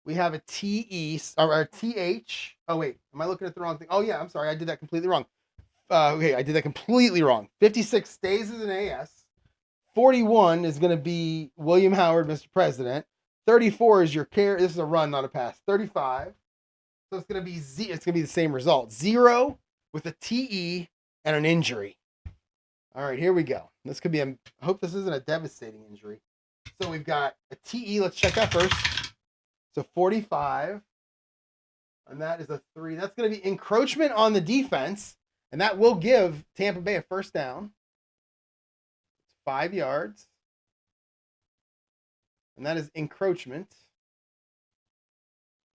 we have a TE or a TH. Oh, wait. Am I looking at the wrong thing? Oh, yeah. I'm sorry. I did that completely wrong. Okay, I did that completely wrong. 56 stays as an AS. 41 is going to be William Howard, Mr. President. 34 is your carry. This is a run, not a pass. 35. So it's going to be it's going to be the same result. 0 with a TE and an injury. All right, here we go. This could be I hope this isn't a devastating injury. So we've got a TE. Let's check that first. So 45. And that is a 3. That's going to be encroachment on the defense. And that will give Tampa Bay a 1st down. It's 5 yards. And that is encroachment.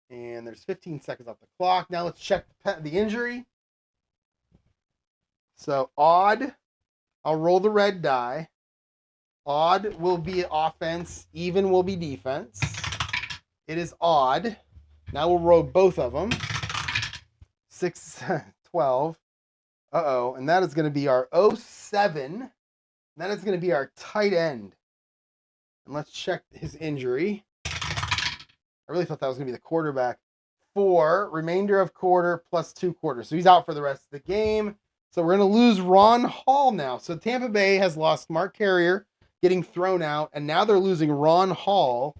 And there's 15 seconds off the clock. Now let's check the injury. So odd. I'll roll the red die. Odd will be offense. Even will be defense. It is odd. Now we'll roll both of them. 6, 12. Uh-oh. And that is going to be our 07. And that is going to be our tight end. And let's check his injury. I really thought that was going to be the quarterback. 4, remainder of quarter plus 2 quarters. So he's out for the rest of the game. So we're going to lose Ron Hall now. So Tampa Bay has lost Mark Carrier getting thrown out. And now they're losing Ron Hall.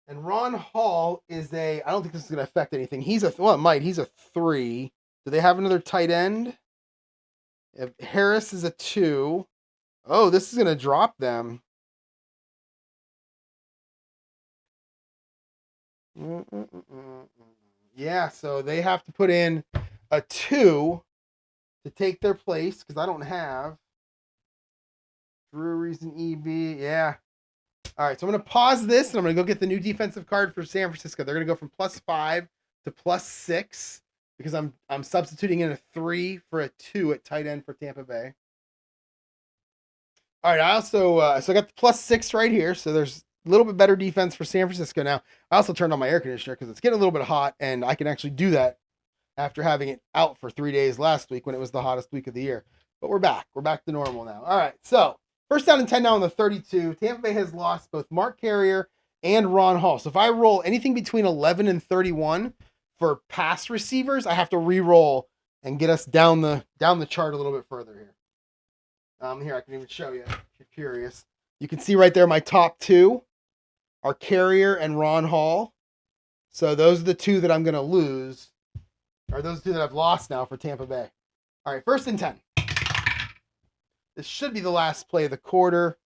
And Ron Hall is I don't think this is going to affect anything. It might. He's a 3. Do they have another tight end? If Harris is a 2. Oh, this is going to drop them. Yeah, so they have to put in a 2 to take their place because I don't have Breweries and EB. Yeah. All right, so I'm going to pause this and I'm going to go get the new defensive card for San Francisco. They're going to go from +5 to +6 because I'm substituting in a 3 for a 2 at tight end for Tampa Bay. All right, I also so I got the +6 right here. So there's a little bit better defense for San Francisco now. I also turned on my air conditioner because it's getting a little bit hot, and I can actually do that after having it out for 3 days last week when it was the hottest week of the year. But we're back. We're back to normal now. All right, so 1st down and 10 now on the 32. Tampa Bay has lost both Mark Carrier and Ron Hall. So if I roll anything between 11 and 31 for pass receivers, I have to re-roll and get us down the chart a little bit further here. Here, I can even show you if you're curious. You can see right there my top 2 are Carrier and Ron Hall. So those are the 2 that I'm going to lose, or those 2 that I've lost now for Tampa Bay. All right, 1st and 10. This should be the last play of the quarter.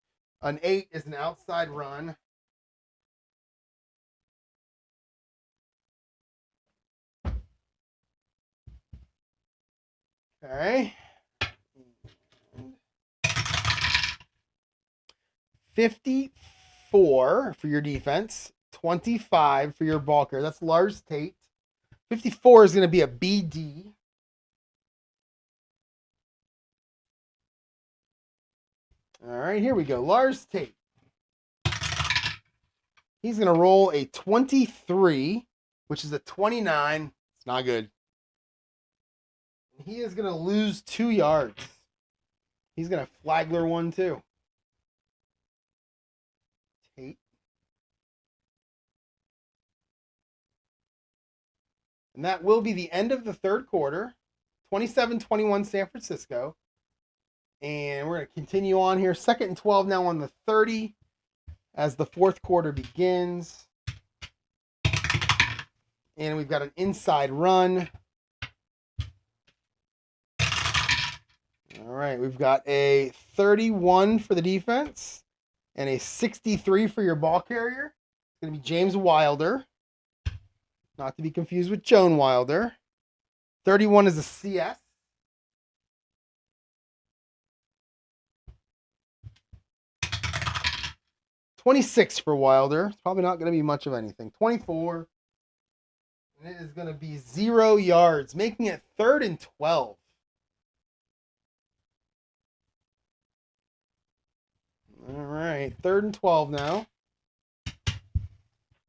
An 8 is an outside run. Okay. 54 54 for your defense, 25 for your ball carrier. That's Lars Tate. 54 is going to be a BD. All right, here we go. Lars Tate. He's going to roll a 23, which is a 29. It's not good. He is going to lose 2 yards. He's going to Flagler 1 too. Tate. And that will be the end of the third quarter. 27-21 San Francisco. And we're going to continue on here. 2nd and 12 now on the 30 as the fourth quarter begins. And we've got an inside run. All right, we've got a 31 for the defense and a 63 for your ball carrier. It's going to be James Wilder, not to be confused with Joan Wilder. 31 is a CS. $26 for Wilder. It's probably not going to be much of anything. 24. And it is going to be 0 yards, making it 3rd and 12. All right, 3rd and 12 now.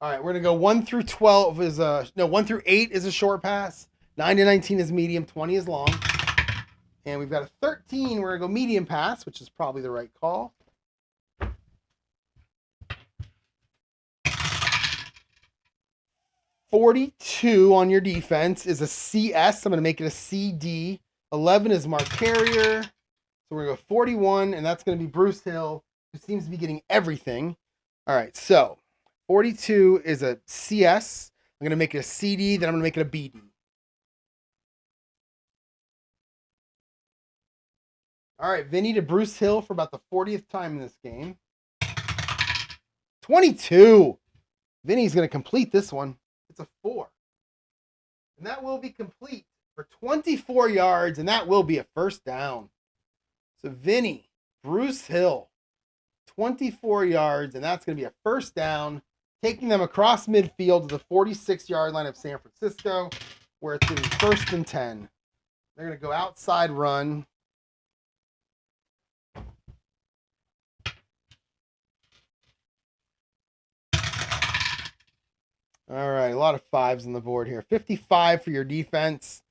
All right, we're going to go 1 through 12 is a, no, 1 through 8 is a short pass. 9 to 19 is medium, 20 is long. And we've got a 13, we're going to go medium pass, which is probably the right call. $42 on your defense is a CS. I'm going to make it a CD. 11 is Mark Carrier. So we're going to go 41, and that's going to be Bruce Hill, who seems to be getting everything. All right, so 42 is a CS. I'm going to make it a CD, then I'm going to make it a BD. All right, Vinny to Bruce Hill for about the 40th time in this game. 22. Vinny's going to complete this one. It's a 4. And that will be complete for 24 yards, and that will be a first down. So Vinny, Bruce Hill, 24 yards, and that's going to be a first down, taking them across midfield to the 46-yard line of San Francisco, where it's going to be 1st and 10. They're going to go outside run. All right, a lot of 5s on the board here. 55 for your defense,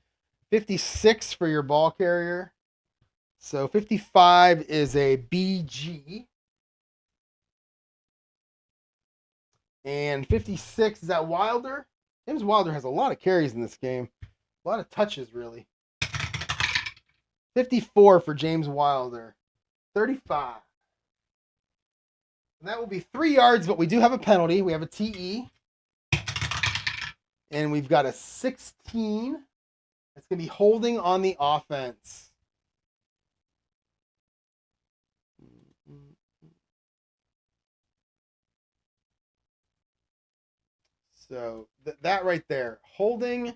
56 for your ball carrier. So 55 is a BG. And 56, is that Wilder? James Wilder has a lot of carries in this game. A lot of touches, really. 54 for James Wilder. 35. And that will be 3 yards, but we do have a penalty. We have a TE. And we've got a 16. That's going to be holding on the offense. So that right there, holding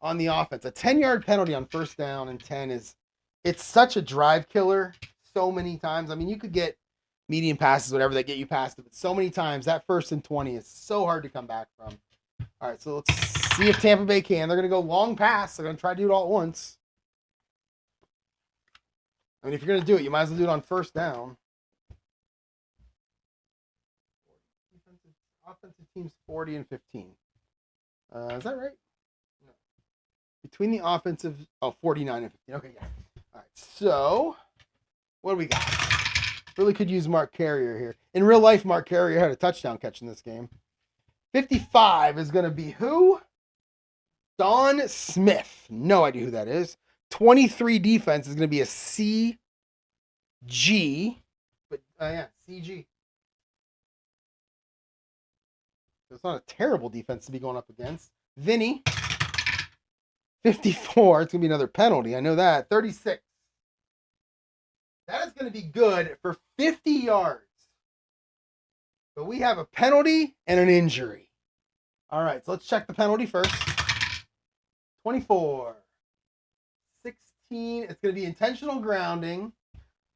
on the offense. A 10-yard penalty on 1st down and 10 is, it's such a drive killer so many times. I mean, you could get medium passes, whatever, that get you past it, but so many times that 1st and 20 is so hard to come back from. All right, so let's see if Tampa Bay can. They're going to go long pass. They're going to try to do it all at once. I mean, if you're going to do it, you might as well do it on 1st down. Offensive teams 40 and 15. Is that right? No. Between the offensive, 49 and 15. Okay, yeah. All right, so what do we got? Really could use Mark Carrier here. In real life, Mark Carrier had a touchdown catch in this game. 55 is going to be who? Don Smith. No idea who that is. 23 defense is going to be a CG. But, yeah, CG. It's not a terrible defense to be going up against. Vinny. 54. It's going to be another penalty. I know that. 36. That is going to be good for 50 yards. But we have a penalty and an injury. All right, so let's check the penalty first. 24. 16. It's going to be intentional grounding.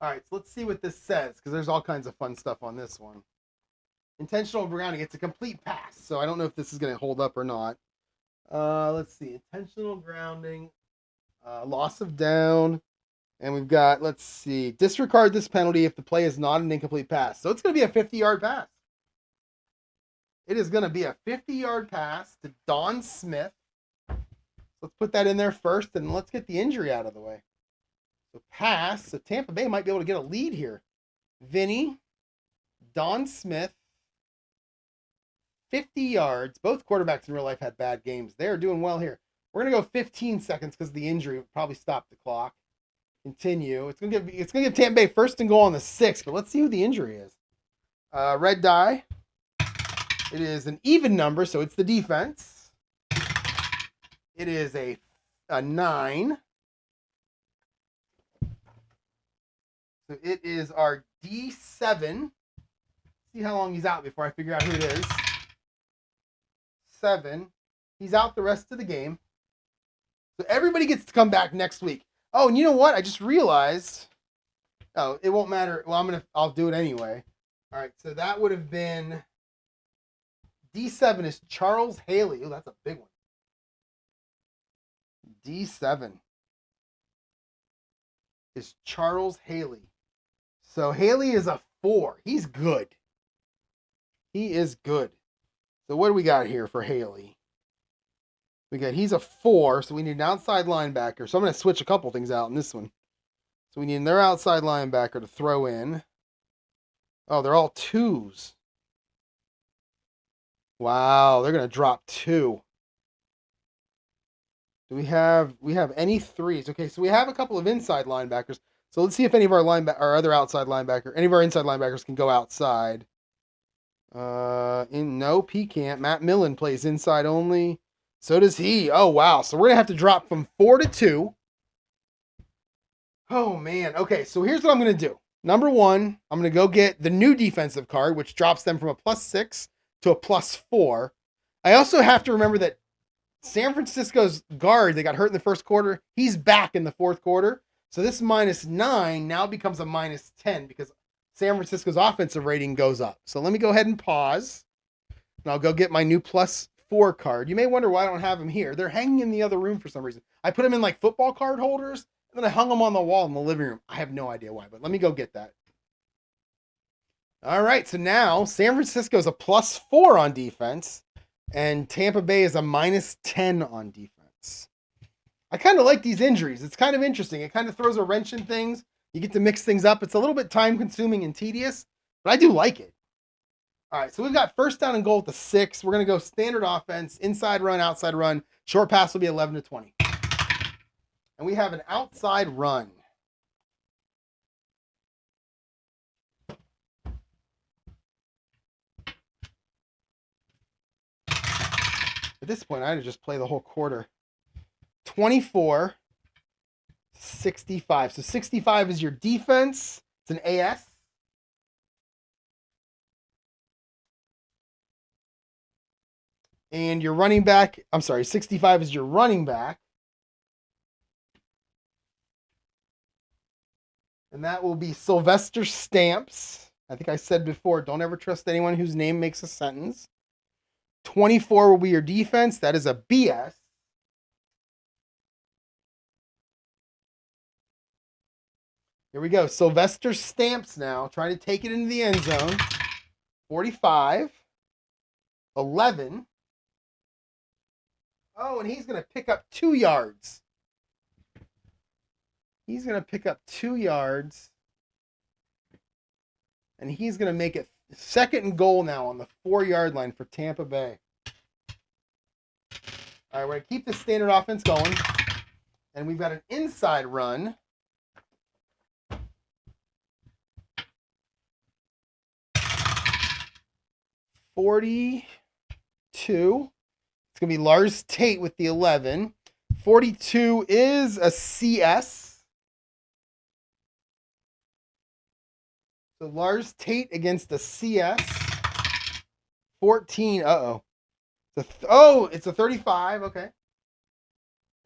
All right, so let's see what this says, because there's all kinds of fun stuff on this one. Intentional grounding. It's a complete pass, so I don't know if this is going to hold up or not. Let's see. Intentional grounding. Loss of down. And we've got, let's see, disregard this penalty if the play is not an incomplete pass. So it's going to be a 50-yard pass. It is going to be a 50-yard pass to Don Smith. Let's put that in there first, and let's get the injury out of the way. So pass. So Tampa Bay might be able to get a lead here. Vinny, Don Smith, 50 yards. Both quarterbacks in real life had bad games. They're doing well here. We're going to go 15 seconds because of the injury. We'll probably stop the clock. Continue. It's gonna give Tampa Bay first and goal on the 6, but let's see who the injury is. Red die. It is an even number, so it's the defense. It is a 9. So it is our D7. See how long he's out before I figure out who it is. 7. He's out the rest of the game. So everybody gets to come back next week. Oh, and you know what? I just realized. Oh, it won't matter. Well, I'll do it anyway. All right, so that would have been D7 is Charles Haley. Oh, that's a big one. D7 is Charles Haley. So Haley is a 4. He's good. He is good. So what do we got here for Haley? He's a 4, so we need an outside linebacker. So I'm going to switch a couple things out in this one. So we need their outside linebacker to throw in. Oh, they're all 2s. Wow, they're going to drop 2. Do we have any 3s? Okay, so we have a couple of inside linebackers. So let's see if any of our other outside linebacker, any of our inside linebackers can go outside. Nope, he can't. Matt Millen plays inside only. So does he. Oh, wow. So we're going to have to drop from 4 to 2. Oh, man. Okay, so here's what I'm going to do. Number 1, I'm going to go get the new defensive card, which drops them from a +6 to a +4. I also have to remember that San Francisco's guard, they got hurt in the first quarter. He's back in the fourth quarter. So this -9 now becomes a -10 because San Francisco's offensive rating goes up. So let me go ahead and pause. And I'll go get my new +4 card. You may wonder why I don't have them here. They're hanging in the other room for some reason. I put them in like football card holders, and then I hung them on the wall in the living room. I have no idea why, but let me go get that. All right, so now San Francisco's a +4 on defense, and Tampa Bay is a -10 on defense. I kind of like these injuries. It's kind of interesting. It kind of throws a wrench in things. You get to mix things up. It's a little bit time-consuming and tedious, but I do like it. All right, so we've got first down and goal at the 6. We're going to go standard offense, inside run, outside run. Short pass will be 11 to 20. And we have an outside run. At this point, I had to just play the whole quarter. 24, 65. So 65 is your defense. It's an AS. And your running back, 65 is your running back. And that will be Sylvester Stamps. I think I said before, don't ever trust anyone whose name makes a sentence. 24 will be your defense. That is a BS. Here we go. Sylvester Stamps now, trying to take it into the end zone. 45, 11. Oh, and he's going to pick up 2 yards. He's going to pick up 2 yards. And he's going to make it second and goal now on the 4-yard line for Tampa Bay. All right, we're going to keep the standard offense going. And we've got an inside run. $42. It's going to be Lars Tate with the 11. 42 is a CS. So Lars Tate against the CS. 14. It's a 35. Okay.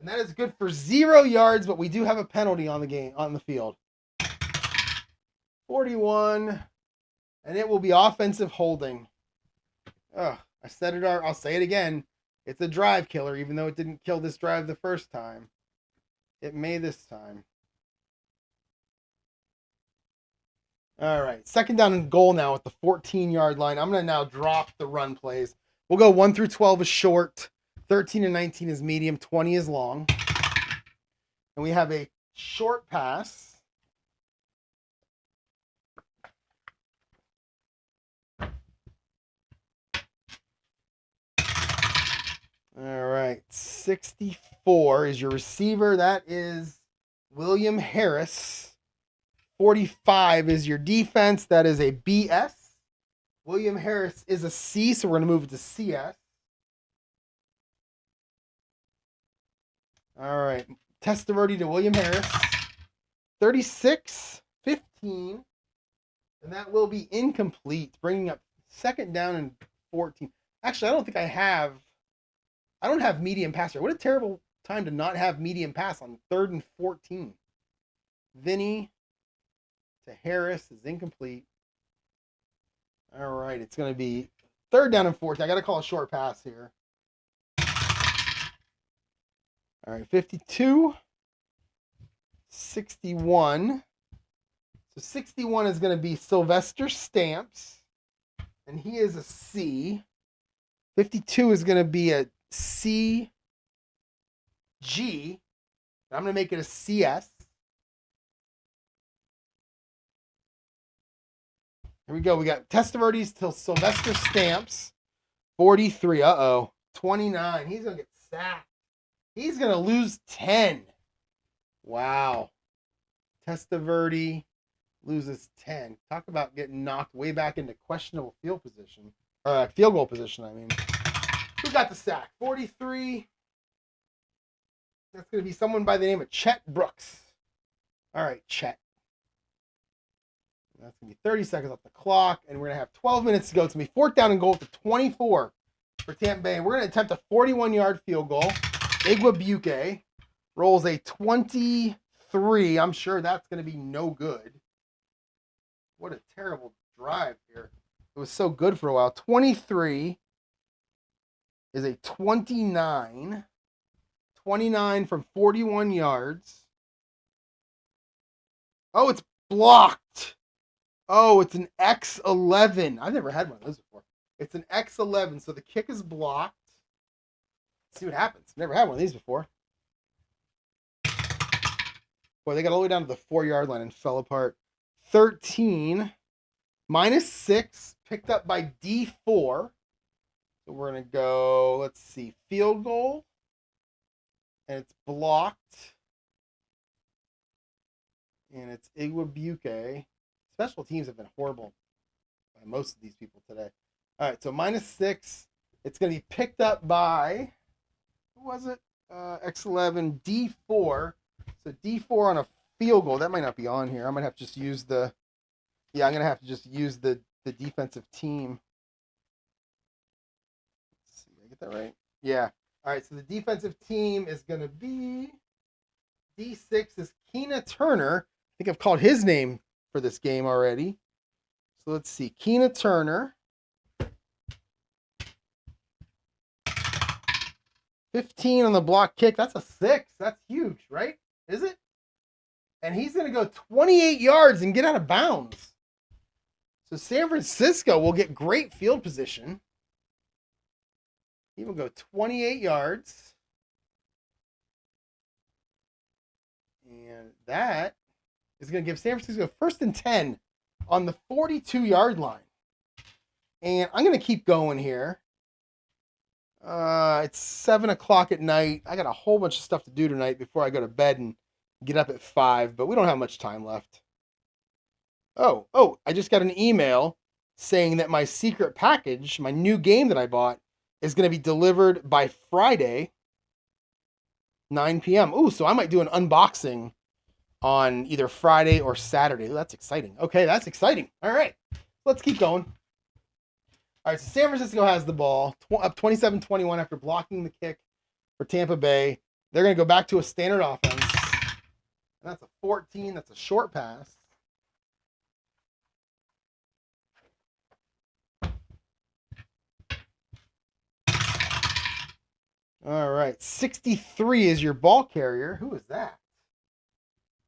And that is good for 0 yards, but we do have a penalty on the field. 41. And it will be offensive holding. Ugh, I said it. I'll say it again. It's a drive killer, even though it didn't kill this drive the first time. It may this time. All right, second down and goal now at the 14-yard line. I'm going to now drop the run plays. We'll go 1 through 12 is short, 13 and 19 is medium, 20 is long. And we have a short pass. All right, 64 is your receiver. That is William Harris. 45 is your defense. That is a BS. William Harris is a C, so we're going to move it to CS. All right, Testaverde to William Harris. 36, 15, and that will be incomplete, bringing up second down and 14. Actually, I don't have medium pass here. What a terrible time to not have medium pass on 3rd and 14. Vinny to Harris is incomplete. All right, it's going to be 3rd down and 14. I got to call a short pass here. All right, 52, 61. So 61 is going to be Sylvester Stamps, and he is a C. 52 is going to be a CG. I'm going to make it a CS. Here we go. We got Testaverde's till Sylvester Stamps. 43. Uh-oh. 29. He's going to get sacked. He's going to lose 10. Wow. Testaverde loses 10. Talk about getting knocked way back into questionable field position. Field goal position, I mean. Who got the sack? 43. That's going to be someone by the name of Chet Brooks. All right, Chet. That's going to be 30 seconds off the clock, and we're going to have 12 minutes to go. It's going to be 4th down and goal to 24 for Tampa Bay. We're going to attempt a 41-yard field goal. Igwabuke rolls a 23. I'm sure that's going to be no good. What a terrible drive here. It was so good for a while. 23 is a 29. 29 from 41 yards. Oh, it's blocked. Oh, it's an X11. I've never had one of those before. It's an X11, so the kick is blocked. Let's see what happens. Never had one of these before. Boy, they got all the way down to the 4-yard line and fell apart. 13 minus 6 picked up by D4. So we're going to go, let's see, field goal. And it's blocked. And it's Igwabuke. Special teams have been horrible by most of these people today. All right, so minus 6. It's going to be picked up by, who was it? X11, D4. So D4 on a field goal. That might not be on here. I might have to just use the, yeah, I'm going to have to just use the defensive team. Let's see, did I get that right? Yeah. All right, so the defensive team is going to be D6 is Keena Turner. I think I've called his name for this game already. So let's see. Keena Turner. 15 on the block kick. That's a 6. That's huge, right? Is it? And he's going to go 28 yards and get out of bounds. So San Francisco will get great field position. He will go 28 yards. And that is going to give San Francisco 1st and 10 on the 42-yard line. And I'm going to keep going here. It's 7 o'clock at night. I got a whole bunch of stuff to do tonight before I go to bed and get up at 5, but we don't have much time left. Oh, I just got an email saying that my secret package, my new game that I bought, is going to be delivered by Friday, 9 p.m. Ooh, so I might do an unboxing on either Friday or Saturday. Ooh, that's exciting. Okay, that's exciting. All right, let's keep going. All right, so San Francisco has the ball, up 27-21 after blocking the kick for Tampa Bay. They're going to go back to a standard offense. And that's a 14. That's a short pass. All right. 63 is your ball carrier. Who is that?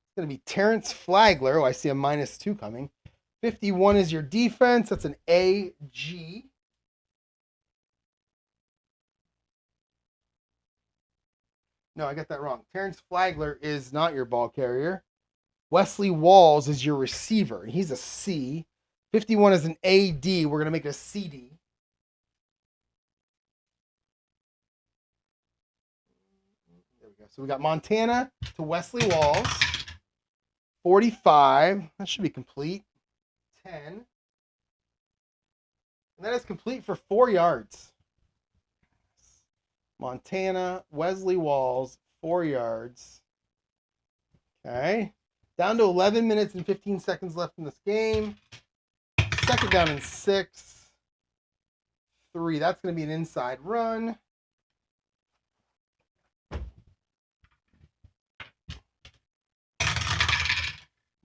It's going to be Terrence Flagler. Oh, I see a -2 coming. 51 is your defense. That's an AG. No, I got that wrong. Terrence Flagler is not your ball carrier. Wesley Walls is your receiver. He's a C. 51 is an AD. We're going to make it a CD. There we go. So we got Montana to Wesley Walls. 45. That should be complete. 10. And that is complete for 4 yards. Montana, Wesley Walls, 4 yards. Okay. Down to 11 minutes and 15 seconds left in this game. Second down and 6. 3. That's going to be an inside run.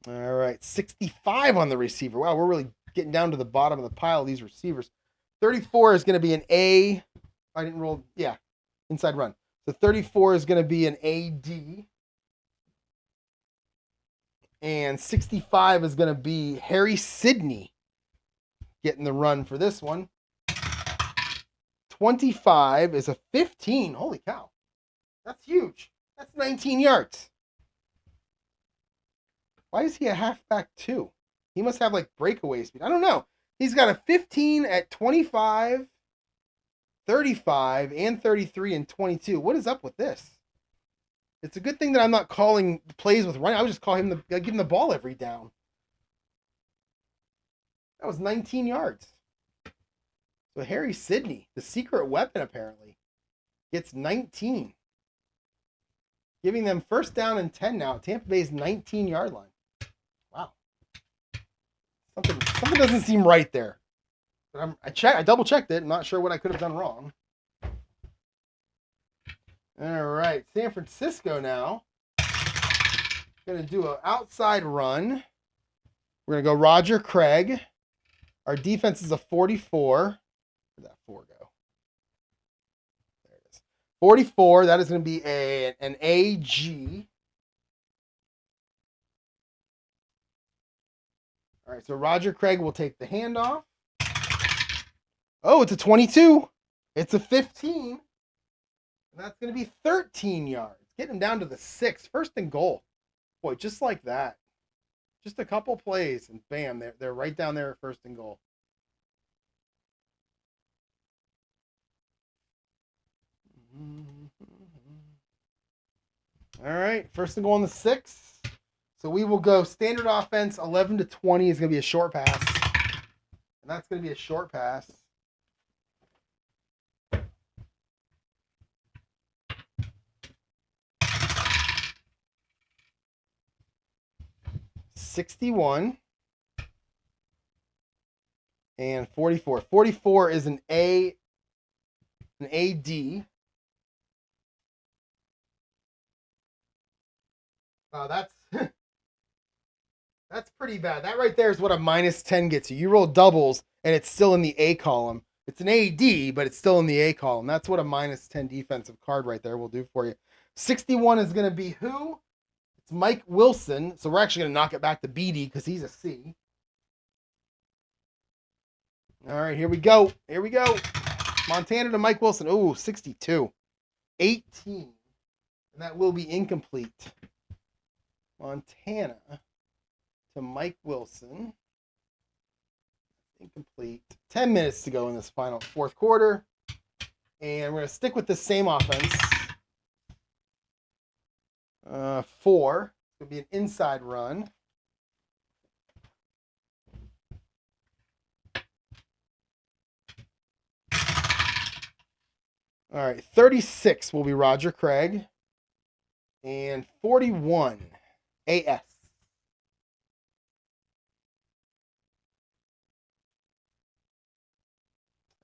All right. 65 on the receiver. Wow, we're really getting down to the bottom of the pile of these receivers. 34 is going to be an A. I didn't roll. Yeah. Inside run. So 34 is going to be an AD. And 65 is going to be Harry Sidney getting the run for this one. 25 is a 15. Holy cow. That's huge. That's 19 yards. Why is he a halfback too? He must have like breakaway speed. I don't know. He's got a 15 at 25, 35, and 33 and 22. What is up with this? It's a good thing that I'm not calling plays with running. I would just call him give him the ball every down. That was 19 yards. So Harry Sidney, the secret weapon apparently, gets 19. Giving them first down and 10 now. Tampa Bay's 19-yard line. Wow. Something doesn't seem right there. But I double checked it. I'm not sure what I could have done wrong. All right, San Francisco now. Going to do an outside run. We're going to go Roger Craig. Our defense is a 44. Where'd that 4 go? There it is. 44. That is going to be an AG. All right, so Roger Craig will take the handoff. Oh, it's a 22. It's a 15. And that's going to be 13 yards. Getting him down to the 6. First and goal. Boy, just like that. Just a couple plays, and bam, they're right down there at first and goal. All right, first and goal on the 6. So we will go standard offense. 11 to 20 is going to be a short pass. And that's going to be a short pass. $61 and 44. 44 is an AD. Oh, that's pretty bad. That right there is what a -10 gets you. You roll doubles and it's still in the A column. It's an AD, but it's still in the A column. That's what a -10 defensive card right there will do for you. 61 is going to be who? It's Mike Wilson. So we're actually going to knock it back to BD because he's a C. All right, here we go. Here we go. Montana to Mike Wilson. Oh, 62. 18. And that will be incomplete. Montana to Mike Wilson. Incomplete. 10 minutes to go in this final fourth quarter. And we're going to stick with the same offense. 4. It's going to be an inside run. All right, 36 will be Roger Craig. And 41, AS.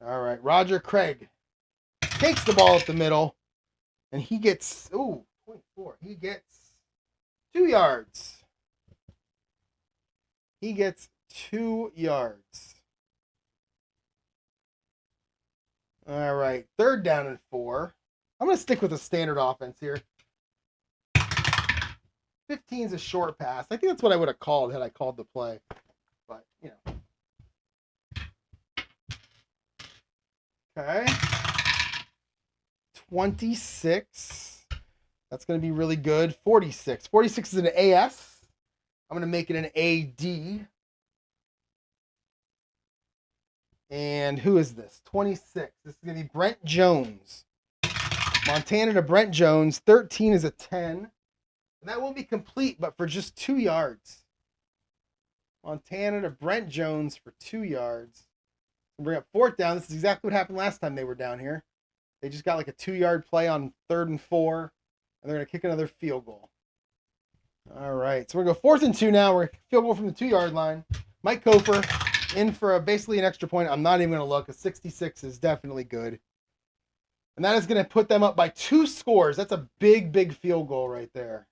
All right, Roger Craig takes the ball at the middle. And he gets, 0.4. He gets 2 yards. He gets 2 yards. All right, third down and 4. I'm going to stick with a standard offense here. 15 is a short pass. I think that's what I would have called had I called the play. But, you know. Okay. 26. That's going to be really good. 46. 46 is an AS. I'm going to make it an AD. And who is this? 26. This is going to be Brent Jones. Montana to Brent Jones. 13 is a 10. And that will be complete, but for just 2 yards. Montana to Brent Jones for 2 yards. We'll bring up 4th down. This is exactly what happened last time they were down here. They just got like a 2-yard play on 3rd and 4, and they're going to kick another field goal. All right, so we're going to go 4th and 2 now. We're field goal from the 2-yard line. Mike Kofer in for basically an extra point. I'm not even going to look. A 66 is definitely good. And that is going to put them up by 2 scores. That's a big, big field goal right there.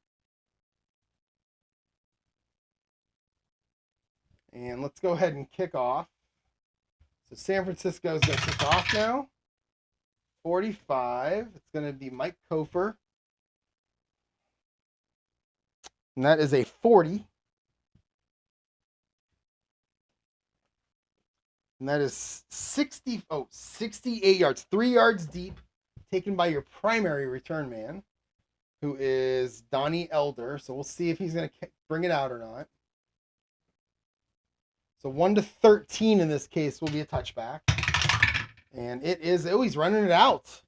And let's go ahead and kick off. So San Francisco is going to kick off now. 45. It's going to be Mike Kofer. And that is a 40. And that is 68 yards. 3 yards deep. Taken by your primary return man, who is Donnie Elder. So we'll see if he's going to bring it out or not. So 1 to 13 in this case will be a touchback. And it is, oh, he's running it out.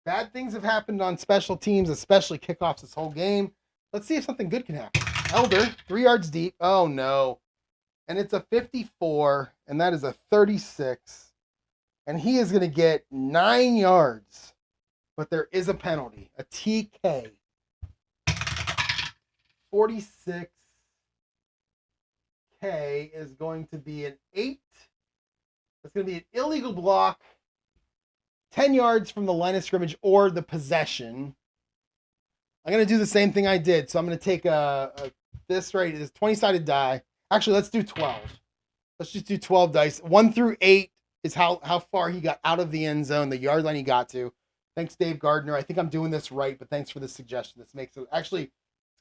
Bad things have happened on special teams, especially kickoffs this whole game. Let's see if something good can happen. Elder, 3 yards deep. Oh, no. And it's a 54, and that is a 36. And he is going to get 9 yards. But there is a penalty, a TK. 46. K is going to be an 8. It's going to be an illegal block, 10 yards from the line of scrimmage or the possession. I'm going to do the same thing I did. So I'm going to take this 20-sided die. Actually, let's do 12. Let's just do 12 dice. 1 through 8 is how far he got out of the end zone, the yard line he got to. Thanks, Dave Gardner. I think I'm doing this right, but thanks for the suggestion. This makes it actually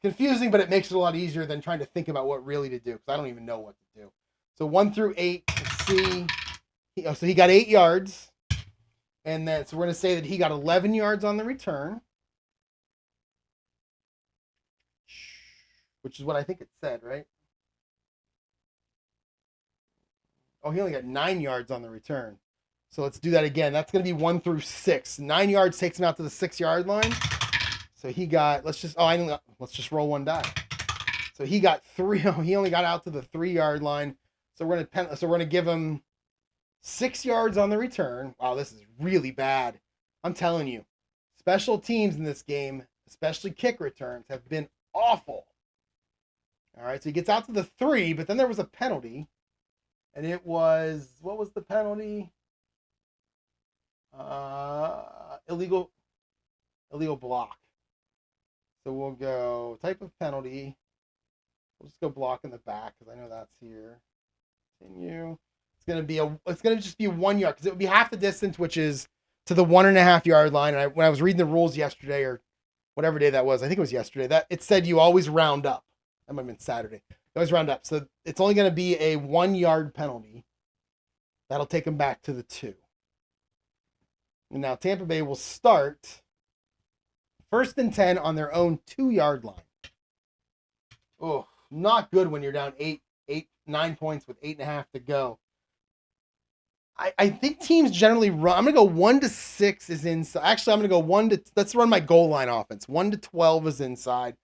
confusing, but it makes it a lot easier than trying to think about what really to do, because I don't even know what to do. So 1 through 8, let's see. So he got 8 yards. And then, so we're going to say that he got 11 yards on the return, which is what I think it said, right? Oh, he only got 9 yards on the return. So let's do that again. That's going to be 1 through 6. 9 yards takes him out to the 6-yard line. So he got, let's just roll one die. So he got 3. He only got out to the 3-yard line. So we're going to give him 6 yards on the return. Wow, this is really bad. I'm telling you, special teams in this game, especially kick returns, have been awful. All right, so he gets out to the 3, but then there was a penalty. And it was, what was the penalty? Illegal block. So we'll go type of penalty. We'll just go block in the back because I know that's here. Continue. It's gonna just be 1 yard because it would be half the distance, which is to the 1.5 yard line. And when I was reading the rules yesterday or whatever day that was, I think it was yesterday, that it said you always round up. That might have been Saturday. You always round up. So it's only going to be a 1 yard penalty. That'll take them back to the 2. And now Tampa Bay will start 1st and 10 on their own 2-yard line. Oh, not good when you're down 9 points with 8.5 to go. I think teams generally run. I'm going to go 1 to 6 is inside. Actually, I'm going to go 1 to, let's run my goal line offense. 1 to 12 is inside.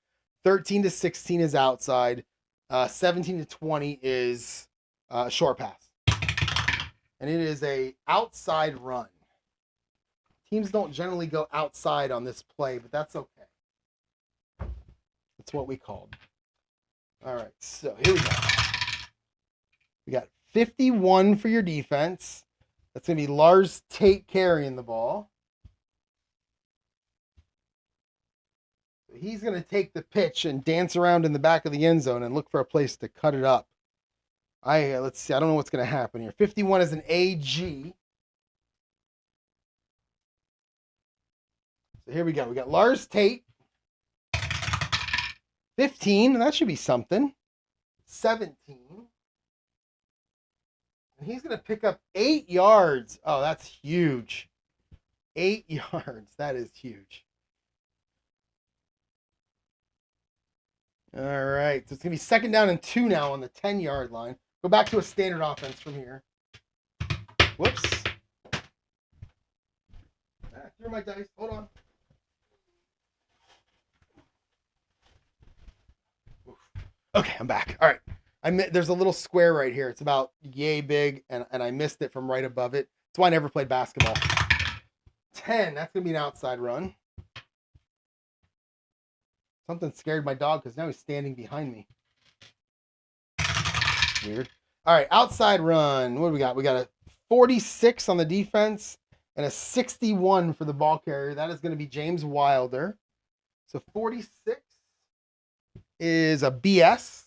13 to 16 is outside. 17 to 20 is short pass. And it is a outside run. Teams don't generally go outside on this play, but that's okay. That's what we called. All right, so here we go. We got 51 for your defense. That's going to be Lars Tate carrying the ball. He's going to take the pitch and dance around in the back of the end zone and look for a place to cut it up. Let's see. I don't know what's going to happen here. 51 is an AG. So here we go. We got Lars Tate. 15. That should be something. 17. And he's going to pick up 8 yards. Oh, that's huge. 8 yards. That is huge. All right. So it's going to be 2nd down and 2 now on the 10-yard line. Go back to a standard offense from here. Whoops. Threw my dice. Hold on. Okay, I'm back. All right. There's a little square right here. It's about yay big, and I missed it from right above it. That's why I never played basketball. 10. That's going to be an outside run. Something scared my dog because now he's standing behind me. Weird. All right, outside run. What do we got? We got a 46 on the defense and a 61 for the ball carrier. That is going to be James Wilder. So 46 is a BS.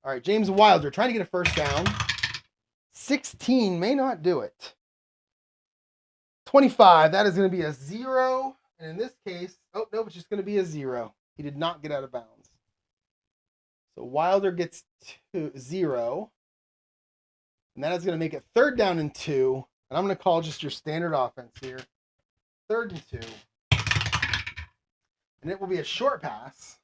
All right, James Wilder trying to get a first down. 16 may not do it. 25, that is going to be a 0. And in this case, oh, no, it's just going to be a 0. He did not get out of bounds. So Wilder gets 0. And that is going to make it 3rd down and 2. And I'm going to call just your standard offense here. 3rd and 2. And it will be a short pass.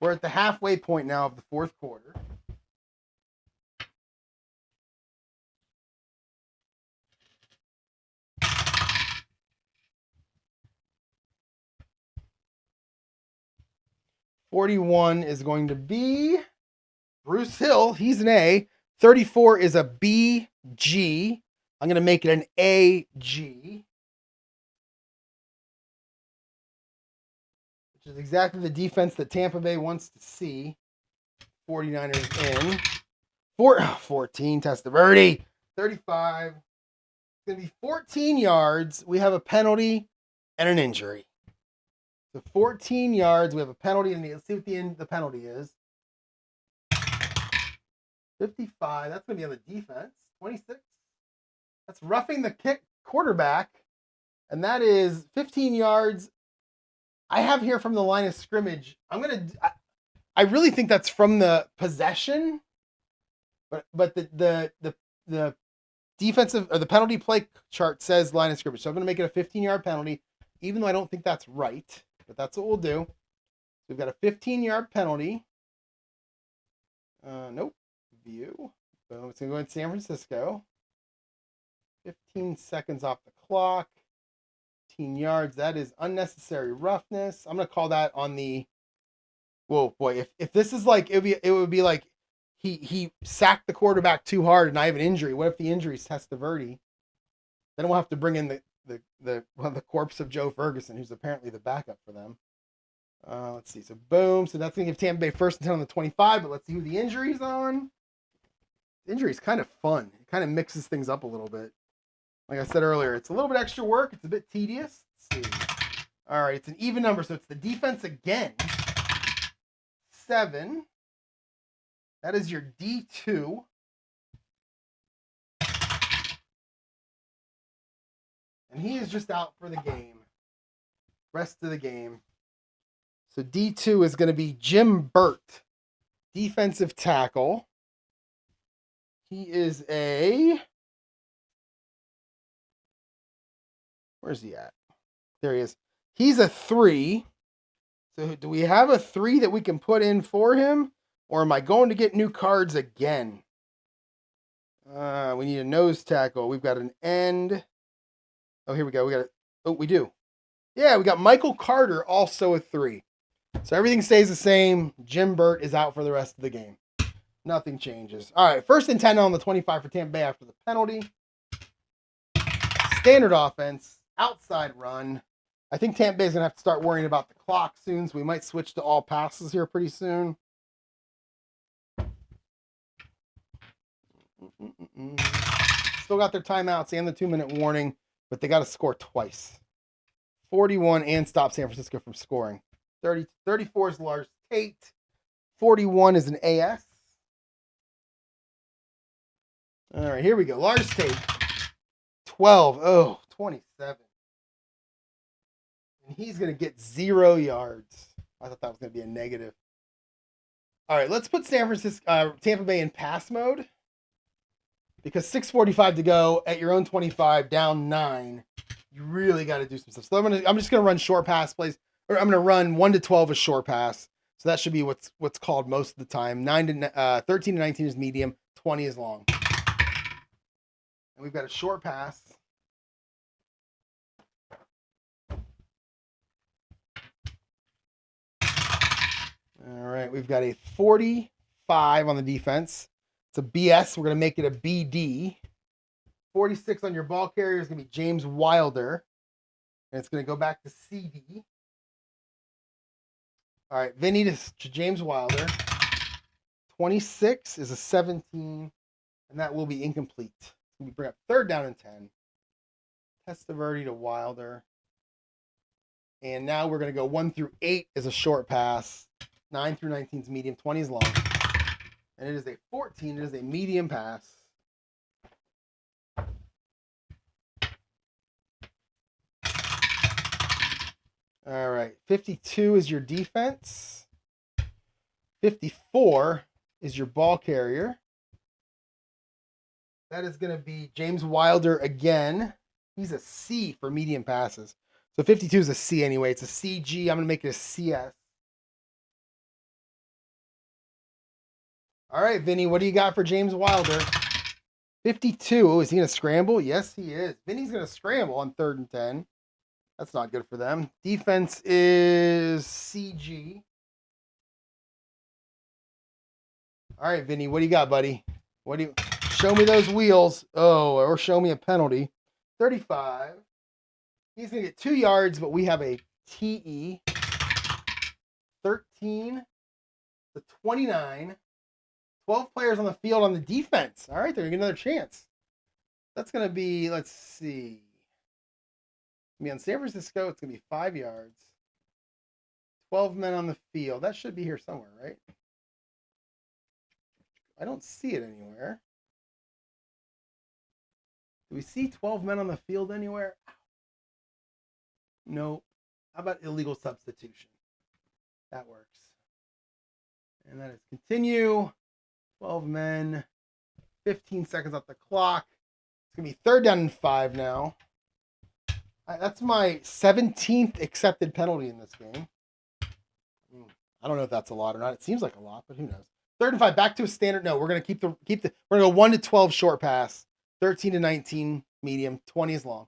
We're at the halfway point now of the 4th quarter. $41 is going to be Bruce Hill. He's an A. 34 is a BG. I'm going to make it an AG. Which is exactly the defense that Tampa Bay wants to see. 49ers in. 14, Testaverde. 35. It's going to be 14 yards. We have a penalty and an injury. So 14 yards. We have a penalty, and let's see what the penalty is. 55. That's going to be on the defense. 26. That's roughing the kick quarterback, and that is 15 yards. I have here from the line of scrimmage. I really think that's from the possession, but the defensive or the penalty play chart says line of scrimmage. So I'm going to make it a 15-yard penalty, even though I don't think that's right, but that's what we'll do. We've got a 15-yard penalty. Nope. View. Boom. It's going to go in San Francisco. 15 seconds off the clock. 15 yards. That is unnecessary roughness. I'm going to call that on the... Whoa, boy. If this is like... It would be like he sacked the quarterback too hard and I have an injury. What if the injury is Testaverde? Then we'll have to bring in the corpse of Joe Ferguson, who's apparently the backup for them. Let's see. So, boom. So that's going to give Tampa Bay 1st and 10 on the 25, but let's see who the injury's on. The injury's kind of fun. It kind of mixes things up a little bit. Like I said earlier, it's a little bit extra work. It's a bit tedious. Let's see. All right, it's an even number, so it's the defense again. 7. That is your D2. And he is just out for the game. Rest of the game. So D2 is going to be Jim Burt, defensive tackle. He is a... Where's he at? There he is. He's a 3. So do we have a 3 that we can put in for him? Or am I going to get new cards again? We need a nose tackle. We've got an end. Oh, here we go. We got it. Oh, we do. Yeah, we got Michael Carter, also a 3. So everything stays the same. Jim Burt is out for the rest of the game. Nothing changes. All right, 1st and 10 on the 25 for Tampa Bay after the penalty. Standard offense, outside run. I think Tampa Bay is going to have to start worrying about the clock soon, so we might switch to all passes here pretty soon. Still got their timeouts and the 2-minute warning, but they got to score twice. 41 and stop San Francisco from scoring. 34 is Lars Tate. 41 is an AS. All right, here we go. Lars Tate. 12. Oh, 27. And he's going to get 0 yards. I thought that was going to be a negative. All right, let's put Tampa Bay in pass mode because 6:45 to go at your own 25, down 9. You really got to do some stuff. So I'm just going to run short pass plays, or I'm going to run 1 to 12 as short pass. So that should be what's called most of the time. 13 to 19 is medium, 20 is long. And we've got a short pass. All right, we've got a 45 on the defense. It's a BS. We're going to make it a BD. 46 on your ball carrier is going to be James Wilder. And it's going to go back to CD. All right, Vinny to James Wilder. 26 is a 17, and that will be incomplete. We bring up 3rd down and 10. Testaverde to Wilder. And now we're going to go 1 through 8 as a short pass. 9 through 19 is medium, 20 is long. And it is a 14. It is a medium pass. All right. 52 is your defense. 54 is your ball carrier. That is going to be James Wilder again. He's a C for medium passes. So 52 is a C anyway. It's a CG. I'm going to make it a CS. All right, Vinny, what do you got for James Wilder? 52. Oh, is he going to scramble? Yes, he is. Vinny's going to scramble on 3rd and 10. That's not good for them. Defense is CG. All right, Vinny, what do you got, buddy? Show me those wheels. Oh, or show me a penalty. 35. He's going to get 2 yards, but we have a TE. 13 to 29. 12 players on the field on the defense. All right, they're going to get another chance. That's going to be, let's see. On San Francisco, it's going to be 5 yards. 12 men on the field. That should be here somewhere, right? I don't see it anywhere. Do we see 12 men on the field anywhere? No. How about illegal substitution? That works. And that is continue. 12 men. 15 seconds off the clock. It's going to be 3rd down and 5 now. That's my 17th accepted penalty in this game. I don't know if that's a lot or not. It seems like a lot, but who knows? 3rd and 5, back to a standard. No, we're going to keep the. We're going to go 1 to 12 short pass. 13 to 19 medium. 20 is long.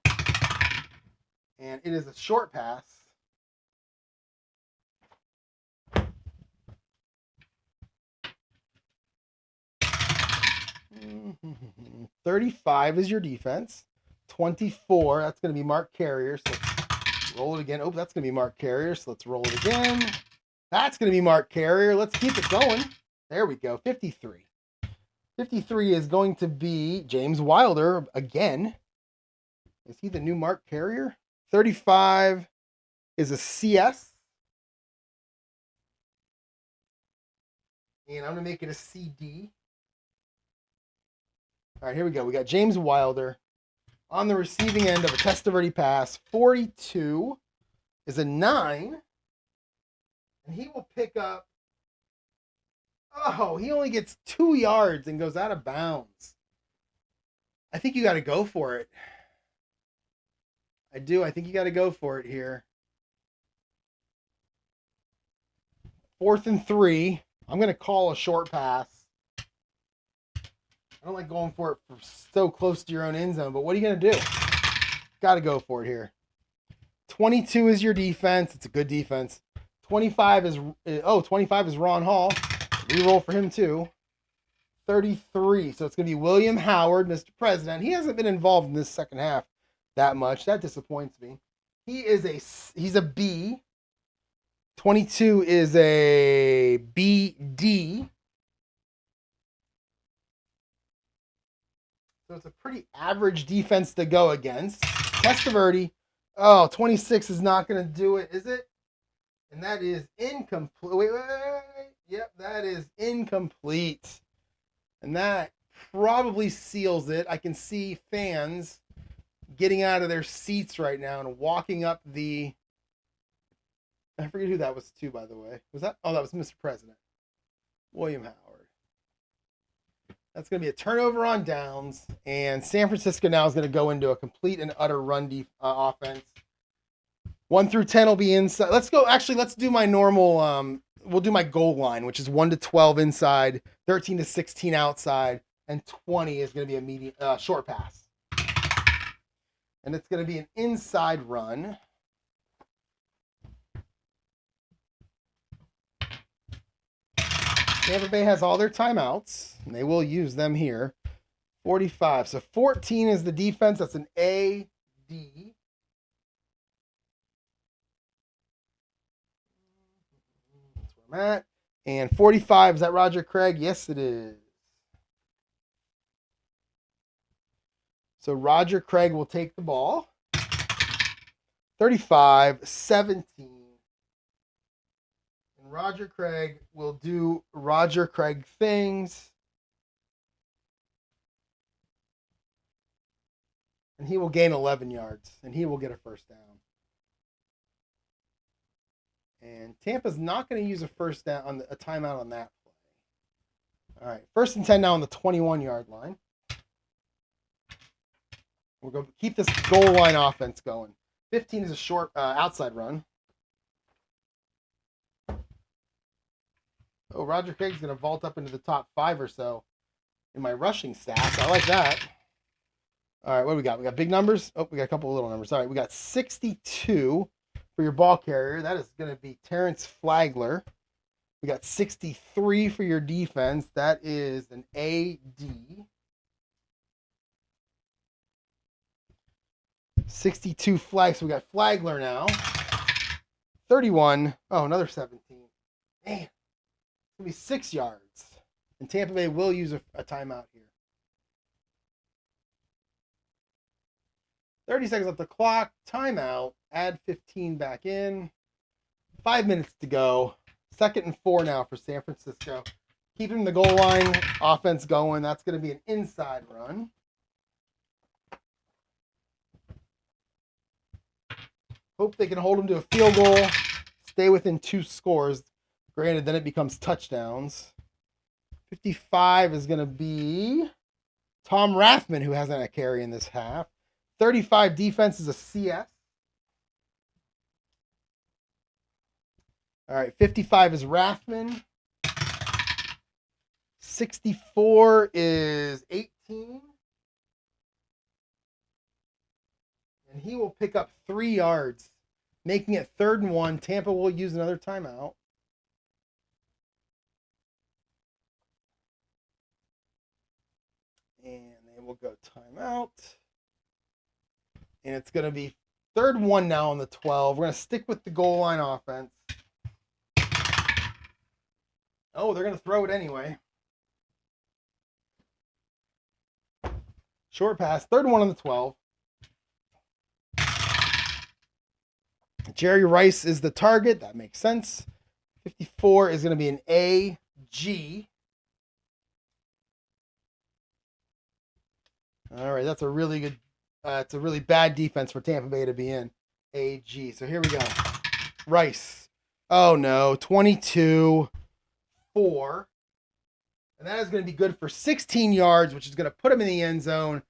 And it is a short pass. Mm-hmm. 35 is your defense. 24, that's going to be Mark Carrier. So let's roll it again. Oh, that's going to be Mark Carrier. So let's roll it again. That's going to be Mark Carrier. Let's keep it going. There we go. 53. 53 is going to be James Wilder again. Is he the new Mark Carrier? 35 is a CS. And I'm going to make it a CD. All right, here we go. We got James Wilder on the receiving end of a Testaverde pass. 42 is a 9. And he will pick up. Oh, he only gets 2 yards and goes out of bounds. I think you got to go for it. I do. I think you got to go for it here. 4th and 3. I'm going to call a short pass. I don't like going for it for so close to your own end zone, but what are you going to do? Got to go for it here. 22 is your defense. It's a good defense. 25 is Ron Hall. Re-roll for him too. 33. So it's going to be William Howard, Mr. President. He hasn't been involved in this second half that much. That disappoints me. He's a B. 22 is a BD. So it's a pretty average defense to go against. Testaverde. Oh, 26 is not going to do it, is it? And that is incomplete. Wait. Yep, that is incomplete. And that probably seals it. I can see fans getting out of their seats right now and walking up the. I forget who that was to, by the way. Was that? Oh, that was Mr. President, William Howard. That's going to be a turnover on downs, and San Francisco now is going to go into a complete and utter run offense. 1 through 10 will be inside. Let's go. Actually, let's do my normal. We'll do my goal line, which is 1 to 12 inside, 13 to 16 outside, and 20 is going to be a medium short pass. And it's going to be an inside run. Tampa Bay has all their timeouts, and they will use them here. 45. So 14 is the defense. That's an A, D. That's where I'm at. And 45, is that Roger Craig? Yes, it is. So Roger Craig will take the ball. 35, 17. And Roger Craig will do Roger Craig things. And he will gain 11 yards. And he will get a first down. And Tampa's not going to use a first down on a timeout on that play. All right, 1st and 10 now on the 21-yard line. We're going to keep this goal line offense going. 15 is a short outside run. Oh, Roger Craig's going to vault up into the top 5 or so in my rushing stats. I like that. All right, what do we got? We got big numbers. Oh, we got a couple of little numbers. All right, we got 62 for your ball carrier. That is going to be Terrence Flagler. We got 63 for your defense. That is an AD. 62 flags. So we got Flagler now. 31. Oh, another 17. Man, it's going to be 6 yards. And Tampa Bay will use a timeout here. 30 seconds off the clock. Timeout. Add 15 back in. 5 minutes to go. 2nd and 4 now for San Francisco. Keeping the goal line offense going. That's going to be an inside run. Hope they can hold them to a field goal. Stay within 2 scores. Granted, then it becomes touchdowns. 55 is going to be Tom Rathman, who hasn't had a carry in this half. 35 defense is a CS. All right, 55 is Rathman. 64 is 18. And he will pick up 3 yards, making it 3rd and 1. Tampa will use another timeout. And they will go timeout. And it's going to be 3rd and 1 now on the 12. We're going to stick with the goal line offense. Oh, they're going to throw it anyway. Short pass. 3rd and 1 on the 12. Jerry Rice is the target. That makes sense. 54 is going to be an AG. All right, that's a really good, it's a really bad defense for Tampa Bay to be in. AG. So here we go. Rice. Oh no, 22-4. And that is going to be good for 16 yards, which is going to put him in the end zone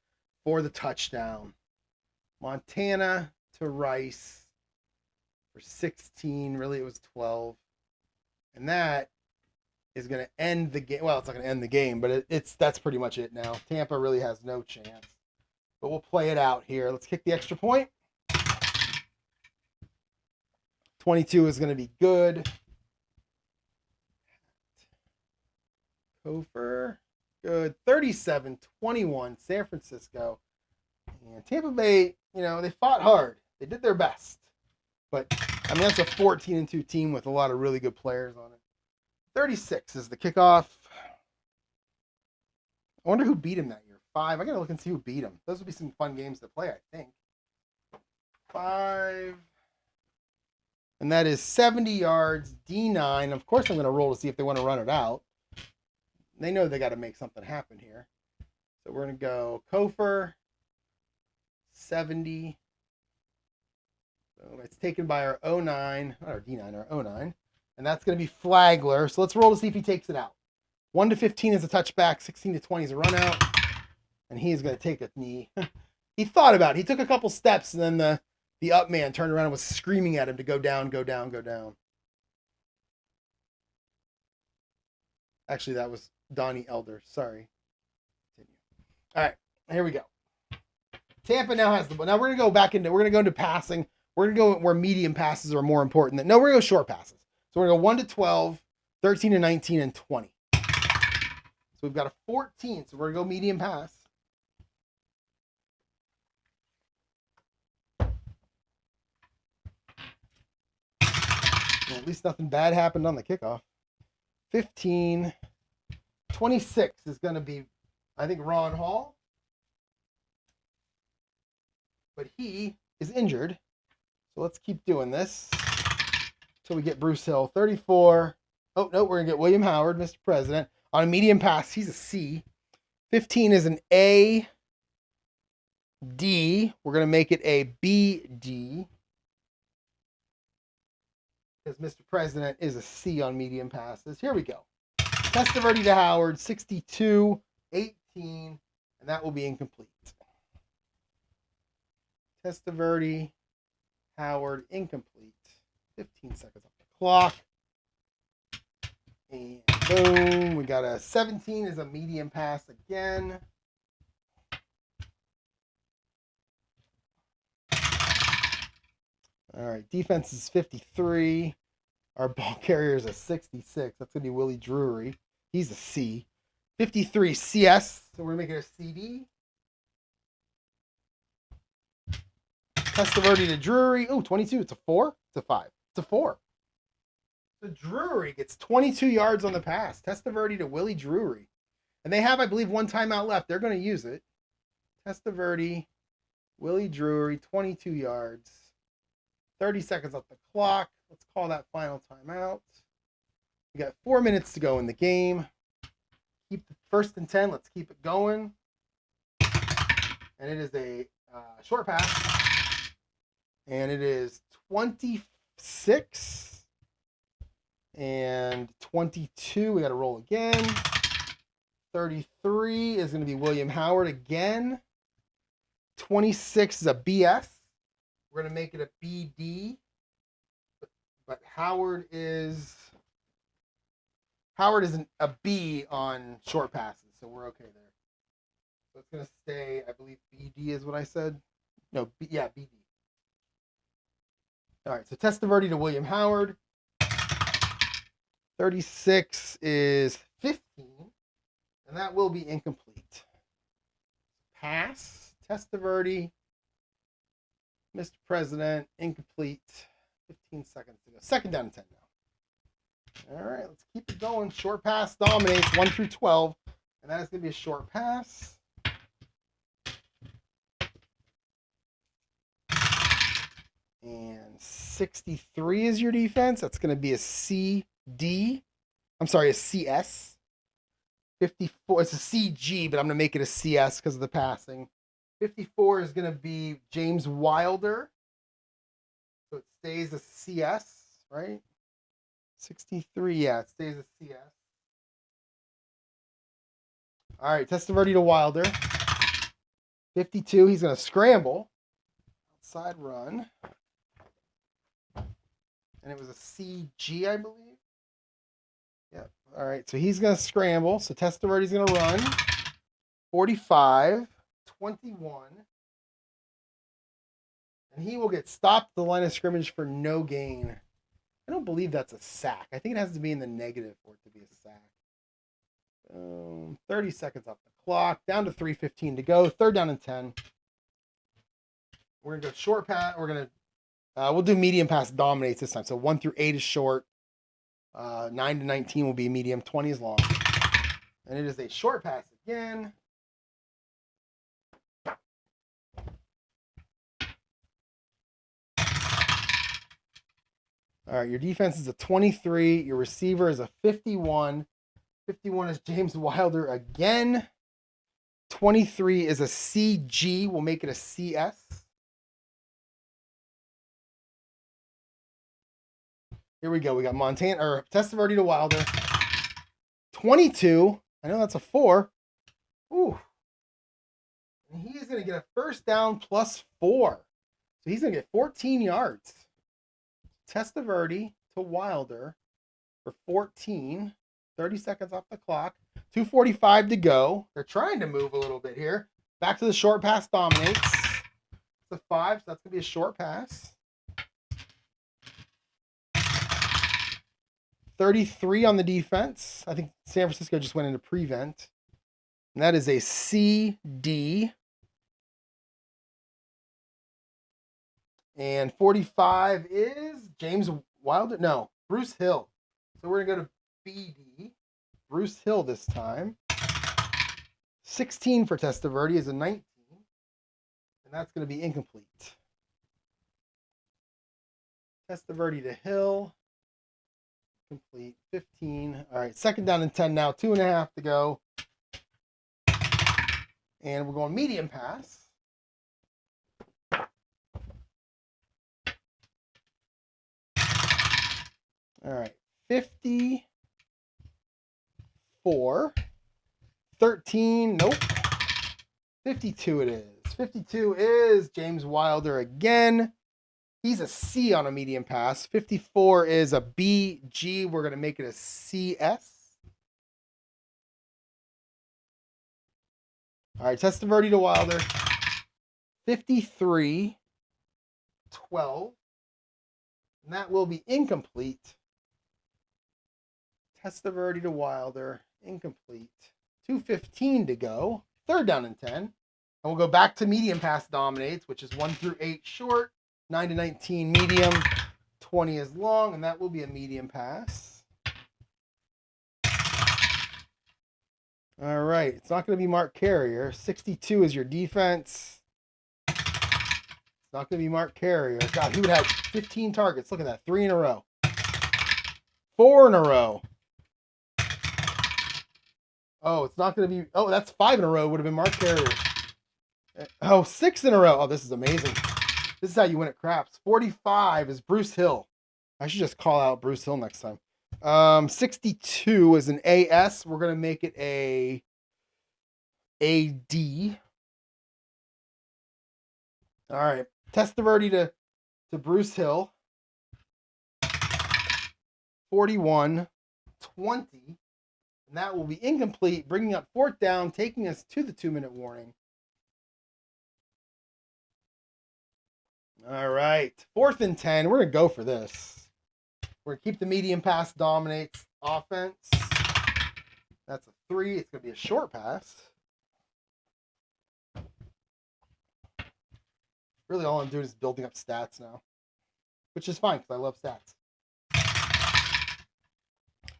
for the touchdown. Montana to Rice. For 16, really it was 12. And that is going to end the game. Well, it's not going to end the game, but that's pretty much it now. Tampa really has no chance. But we'll play it out here. Let's kick the extra point. 22 is going to be good. Kofer. Good. 37-21, San Francisco. And Tampa Bay, they fought hard. They did their best. But, I mean, that's a 14-2 team with a lot of really good players on it. 36 is the kickoff. I wonder who beat him that year. 5. I got to look and see who beat him. Those would be some fun games to play, I think. 5. And that is 70 yards, D9. Of course, I'm going to roll to see if they want to run it out. They know they got to make something happen here. So we're going to go Kofer, 70. It's taken by our 09, not our D9, our 09. And that's going to be Flagler. So let's roll to see if he takes it out. 1 to 15 is a touchback. 16 to 20 is a run out. And he is going to take a knee. He thought about it. He took a couple steps, and then the up man turned around and was screaming at him to go down, go down, go down. Actually, that was Donnie Elder. Sorry. All right, here we go. Tampa now has the ball. Now we're going to go into passing. We're going to go where medium passes are more important. No, we're going to go short passes. So we're going to go 1 to 12, 13 to 19, and 20. So we've got a 14. So we're going to go medium pass. Well, at least nothing bad happened on the kickoff. 15. 26 is going to be, I think, Ron Hall. But he is injured. So let's keep doing this until we get Bruce Hill. 34. Oh, no, we're going to get William Howard, Mr. President. On a medium pass, he's a C. 15 is an A, D. We're going to make it a B, D. Because Mr. President is a C on medium passes. Here we go. Testaverde to Howard, 62, 18, and that will be incomplete. Testaverde, Howard, incomplete. 15 seconds off the clock. And boom, we got a 17 is a medium pass again. All right, defense is 53. Our ball carrier is a 66. That's going to be Willie Drury. He's a C. 53 CS, so we're going to make it a CD. Testaverde to Drury. Oh, 22. It's a 4? It's a 5. It's a 4. So Drury gets 22 yards on the pass. Testaverde to Willie Drury. And they have, I believe, one timeout left. They're going to use it. Testaverde, Willie Drury, 22 yards. 30 seconds off the clock. Let's call that final timeout. We got 4 minutes to go in the game. Keep the 1st and 10. Let's keep it going. And it is a short pass. And it is 26 and 22. We got to roll again. 33 is going to be William Howard again. 26 is a BS. We're going to make it a BD. But Howard is a B on short passes, so we're okay there. So it's going to stay, I believe BD is what I said. No, BD. All right, so Testaverde to William Howard. 36 is 15, and that will be incomplete. Pass, Testaverde, Mr. President, incomplete. 15 seconds to go. 2nd down and 10 now. All right, let's keep it going. Short pass dominates 1 through 12, and that is going to be a short pass. And 63 is your defense. That's going to be a CD. I'm sorry, a CS. 54. It's a CG, but I'm going to make it a CS because of the passing. 54 is going to be James Wilder. So it stays a CS, right? 63, yeah, it stays a CS. All right, Testaverde to Wilder. 52, he's going to scramble. Outside run. And it was a CG, I believe. Yep. All right, so he's going to scramble. So Testaverde's going to run. 45, 21. And he will get stopped at the line of scrimmage for no gain. I don't believe that's a sack. I think it has to be in the negative for it to be a sack. 30 seconds off the clock. Down to 3:15 to go. 3rd down and 10. We're going to go short pass. We'll do medium pass dominates this time. So 1 through 8 is short. 9 to 19 will be medium. 20 is long. And it is a short pass again. All right, your defense is a 23. Your receiver is a 51. 51 is James Wilder again. 23 is a CG. We'll make it a CS. Here we go. We got Testaverde to Wilder. 22. I know that's a 4. Ooh. And he is going to get a first down plus 4. So he's going to get 14 yards. Testaverde to Wilder for 14. 30 seconds off the clock. 2:45 to go. They're trying to move a little bit here. Back to the short pass dominates. It's a 5, so that's going to be a short pass. 33 on the defense. I think San Francisco just went into prevent. And that is a CD. And 45 is James Wilder. No, Bruce Hill. So we're going to go to BD. Bruce Hill this time. 16 for Testaverde is a 19. And that's going to be incomplete. Testaverde to Hill. Complete. 15. All right, second down and 10 now. 2.5 to go. And we're going medium pass. All right, 54. 13. Nope. 52 it is. 52 is James Wilder again. He's a C on a medium pass. 54 is a BG. We're going to make it a CS. All right, Testaverde to Wilder. 53. 12. And that will be incomplete. Testaverde to Wilder. Incomplete. 2:15 to go. Third down and 10. And we'll go back to medium pass dominates, which is 1 through 8 short. 9 to 19 medium, 20 is long, and that will be a medium pass. All right, it's not going to be Mark Carrier. 62 is your defense. It's not going to be Mark Carrier. God, he would have 15 targets. Look at that, 3 in a row. 4 in a row. Oh, it's not going to be, oh, that's 5 in a row. Would have been Mark Carrier. Oh, 6 in a row. Oh, this is amazing. This is how you win at craps. 45 is Bruce Hill. I should just call out Bruce Hill next time. 62 is an AS. We're going to make it a AD. All right. Testaverde to Bruce Hill. 41, 20. And that will be incomplete, bringing up fourth down, taking us to the 2-minute warning. All right, 4th and 10. We're going to go for this. We're going to keep the medium pass dominates offense. That's a 3. It's going to be a short pass. Really, all I'm doing is building up stats now, which is fine because I love stats.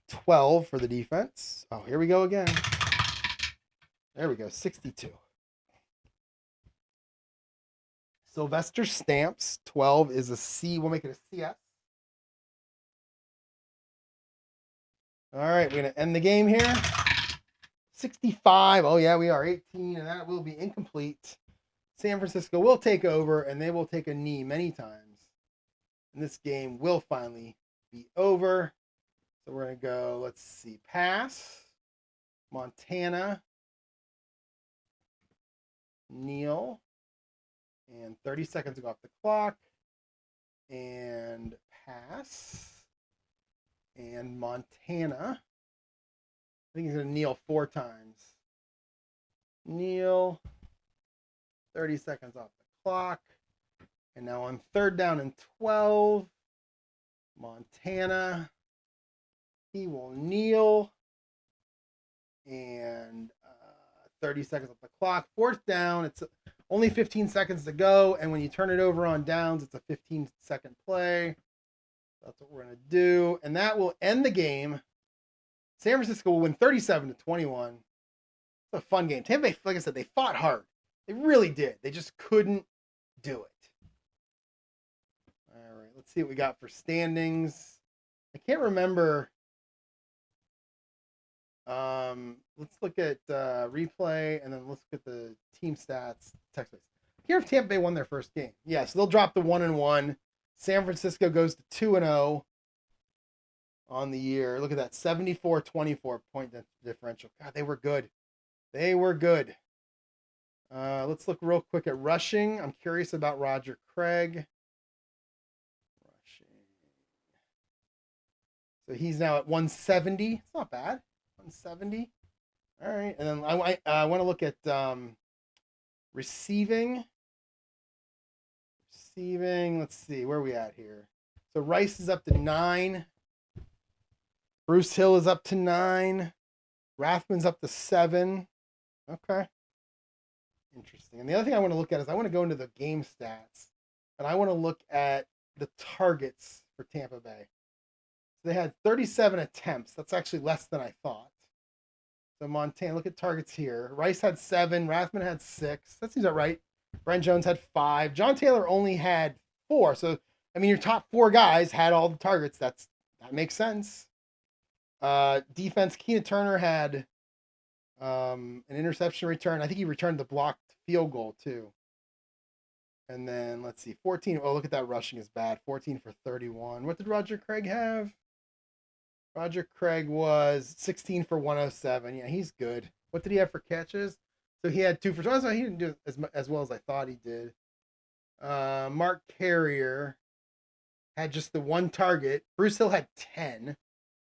12 for the defense. Oh, here we go again. There we go, 62. Sylvester Stamps, 12 is a C. We'll make it a CS. All right, we're going to end the game here. 65. Oh, yeah, we are 18, and that will be incomplete. San Francisco will take over, and they will take a knee many times. And this game will finally be over. So we're going to go, let's see, pass. Montana. Neal. And 30 seconds to go off the clock. And pass. And Montana. I think he's going to kneel 4 times. Kneel. 30 seconds off the clock. And now on 3rd down and 12. Montana. He will kneel. And 30 seconds off the clock. 4th down. It's only 15 seconds to go, and when you turn it over on downs, it's a 15-second play. That's what we're going to do, and that will end the game. San Francisco will win 37-21. It's a fun game. Tampa Bay, like I said, they fought hard. They really did. They just couldn't do it. All right, let's see what we got for standings. I can't remember Let's look at replay, and then let's look at the team stats. Text base. Here, if Tampa Bay won their first game, yeah, so they'll drop the 1-1. San Francisco goes to 2-0 on the year. Look at that, 74-24 point differential. God, they were good. They were good. Let's look real quick at rushing. I'm curious about Roger Craig. Rushing. So he's now at 170. It's not bad. 170. All right, and then I want to look at receiving. Receiving. Let's see where are we at here. So Rice is up to 9. Bruce Hill is up to 9. Rathman's up to 7. Okay. Interesting. And the other thing I want to look at is I want to go into the game stats, and I want to look at the targets for Tampa Bay. So they had 37 attempts. That's actually less than I thought. So Montana, look at targets here. Rice had 7. Rathman had 6. That seems about right. Brent Jones had 5. John Taylor only had 4. So, I mean, your top 4 guys had all the targets. That makes sense. Defense, Keena Turner had an interception return. I think he returned the blocked field goal, too. And then, let's see, 14. Oh, look at that rushing is bad. 14 for 31. What did Roger Craig have? Roger Craig was 16 for 107. Yeah, he's good. What did he have for catches? So he had 2 for 20. So he didn't do as well as I thought he did. Mark Carrier had just the 1 target. Bruce Hill had 10.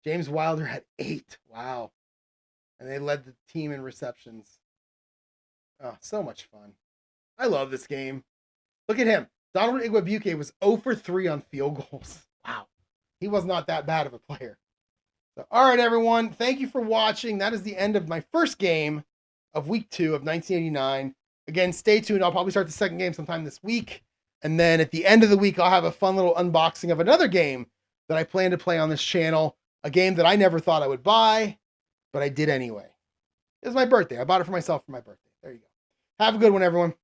James Wilder had 8. Wow. And they led the team in receptions. Oh, so much fun. I love this game. Look at him. Donald Igwebuike was 0 for 3 on field goals. Wow. He was not that bad of a player. So, all right, everyone. Thank you for watching. That is the end of my first game of week 2 of 1989. Again, stay tuned. I'll probably start the second game sometime this week. And then at the end of the week, I'll have a fun little unboxing of another game that I plan to play on this channel. A game that I never thought I would buy, but I did anyway. It was my birthday. I bought it for myself for my birthday. There you go. Have a good one, everyone.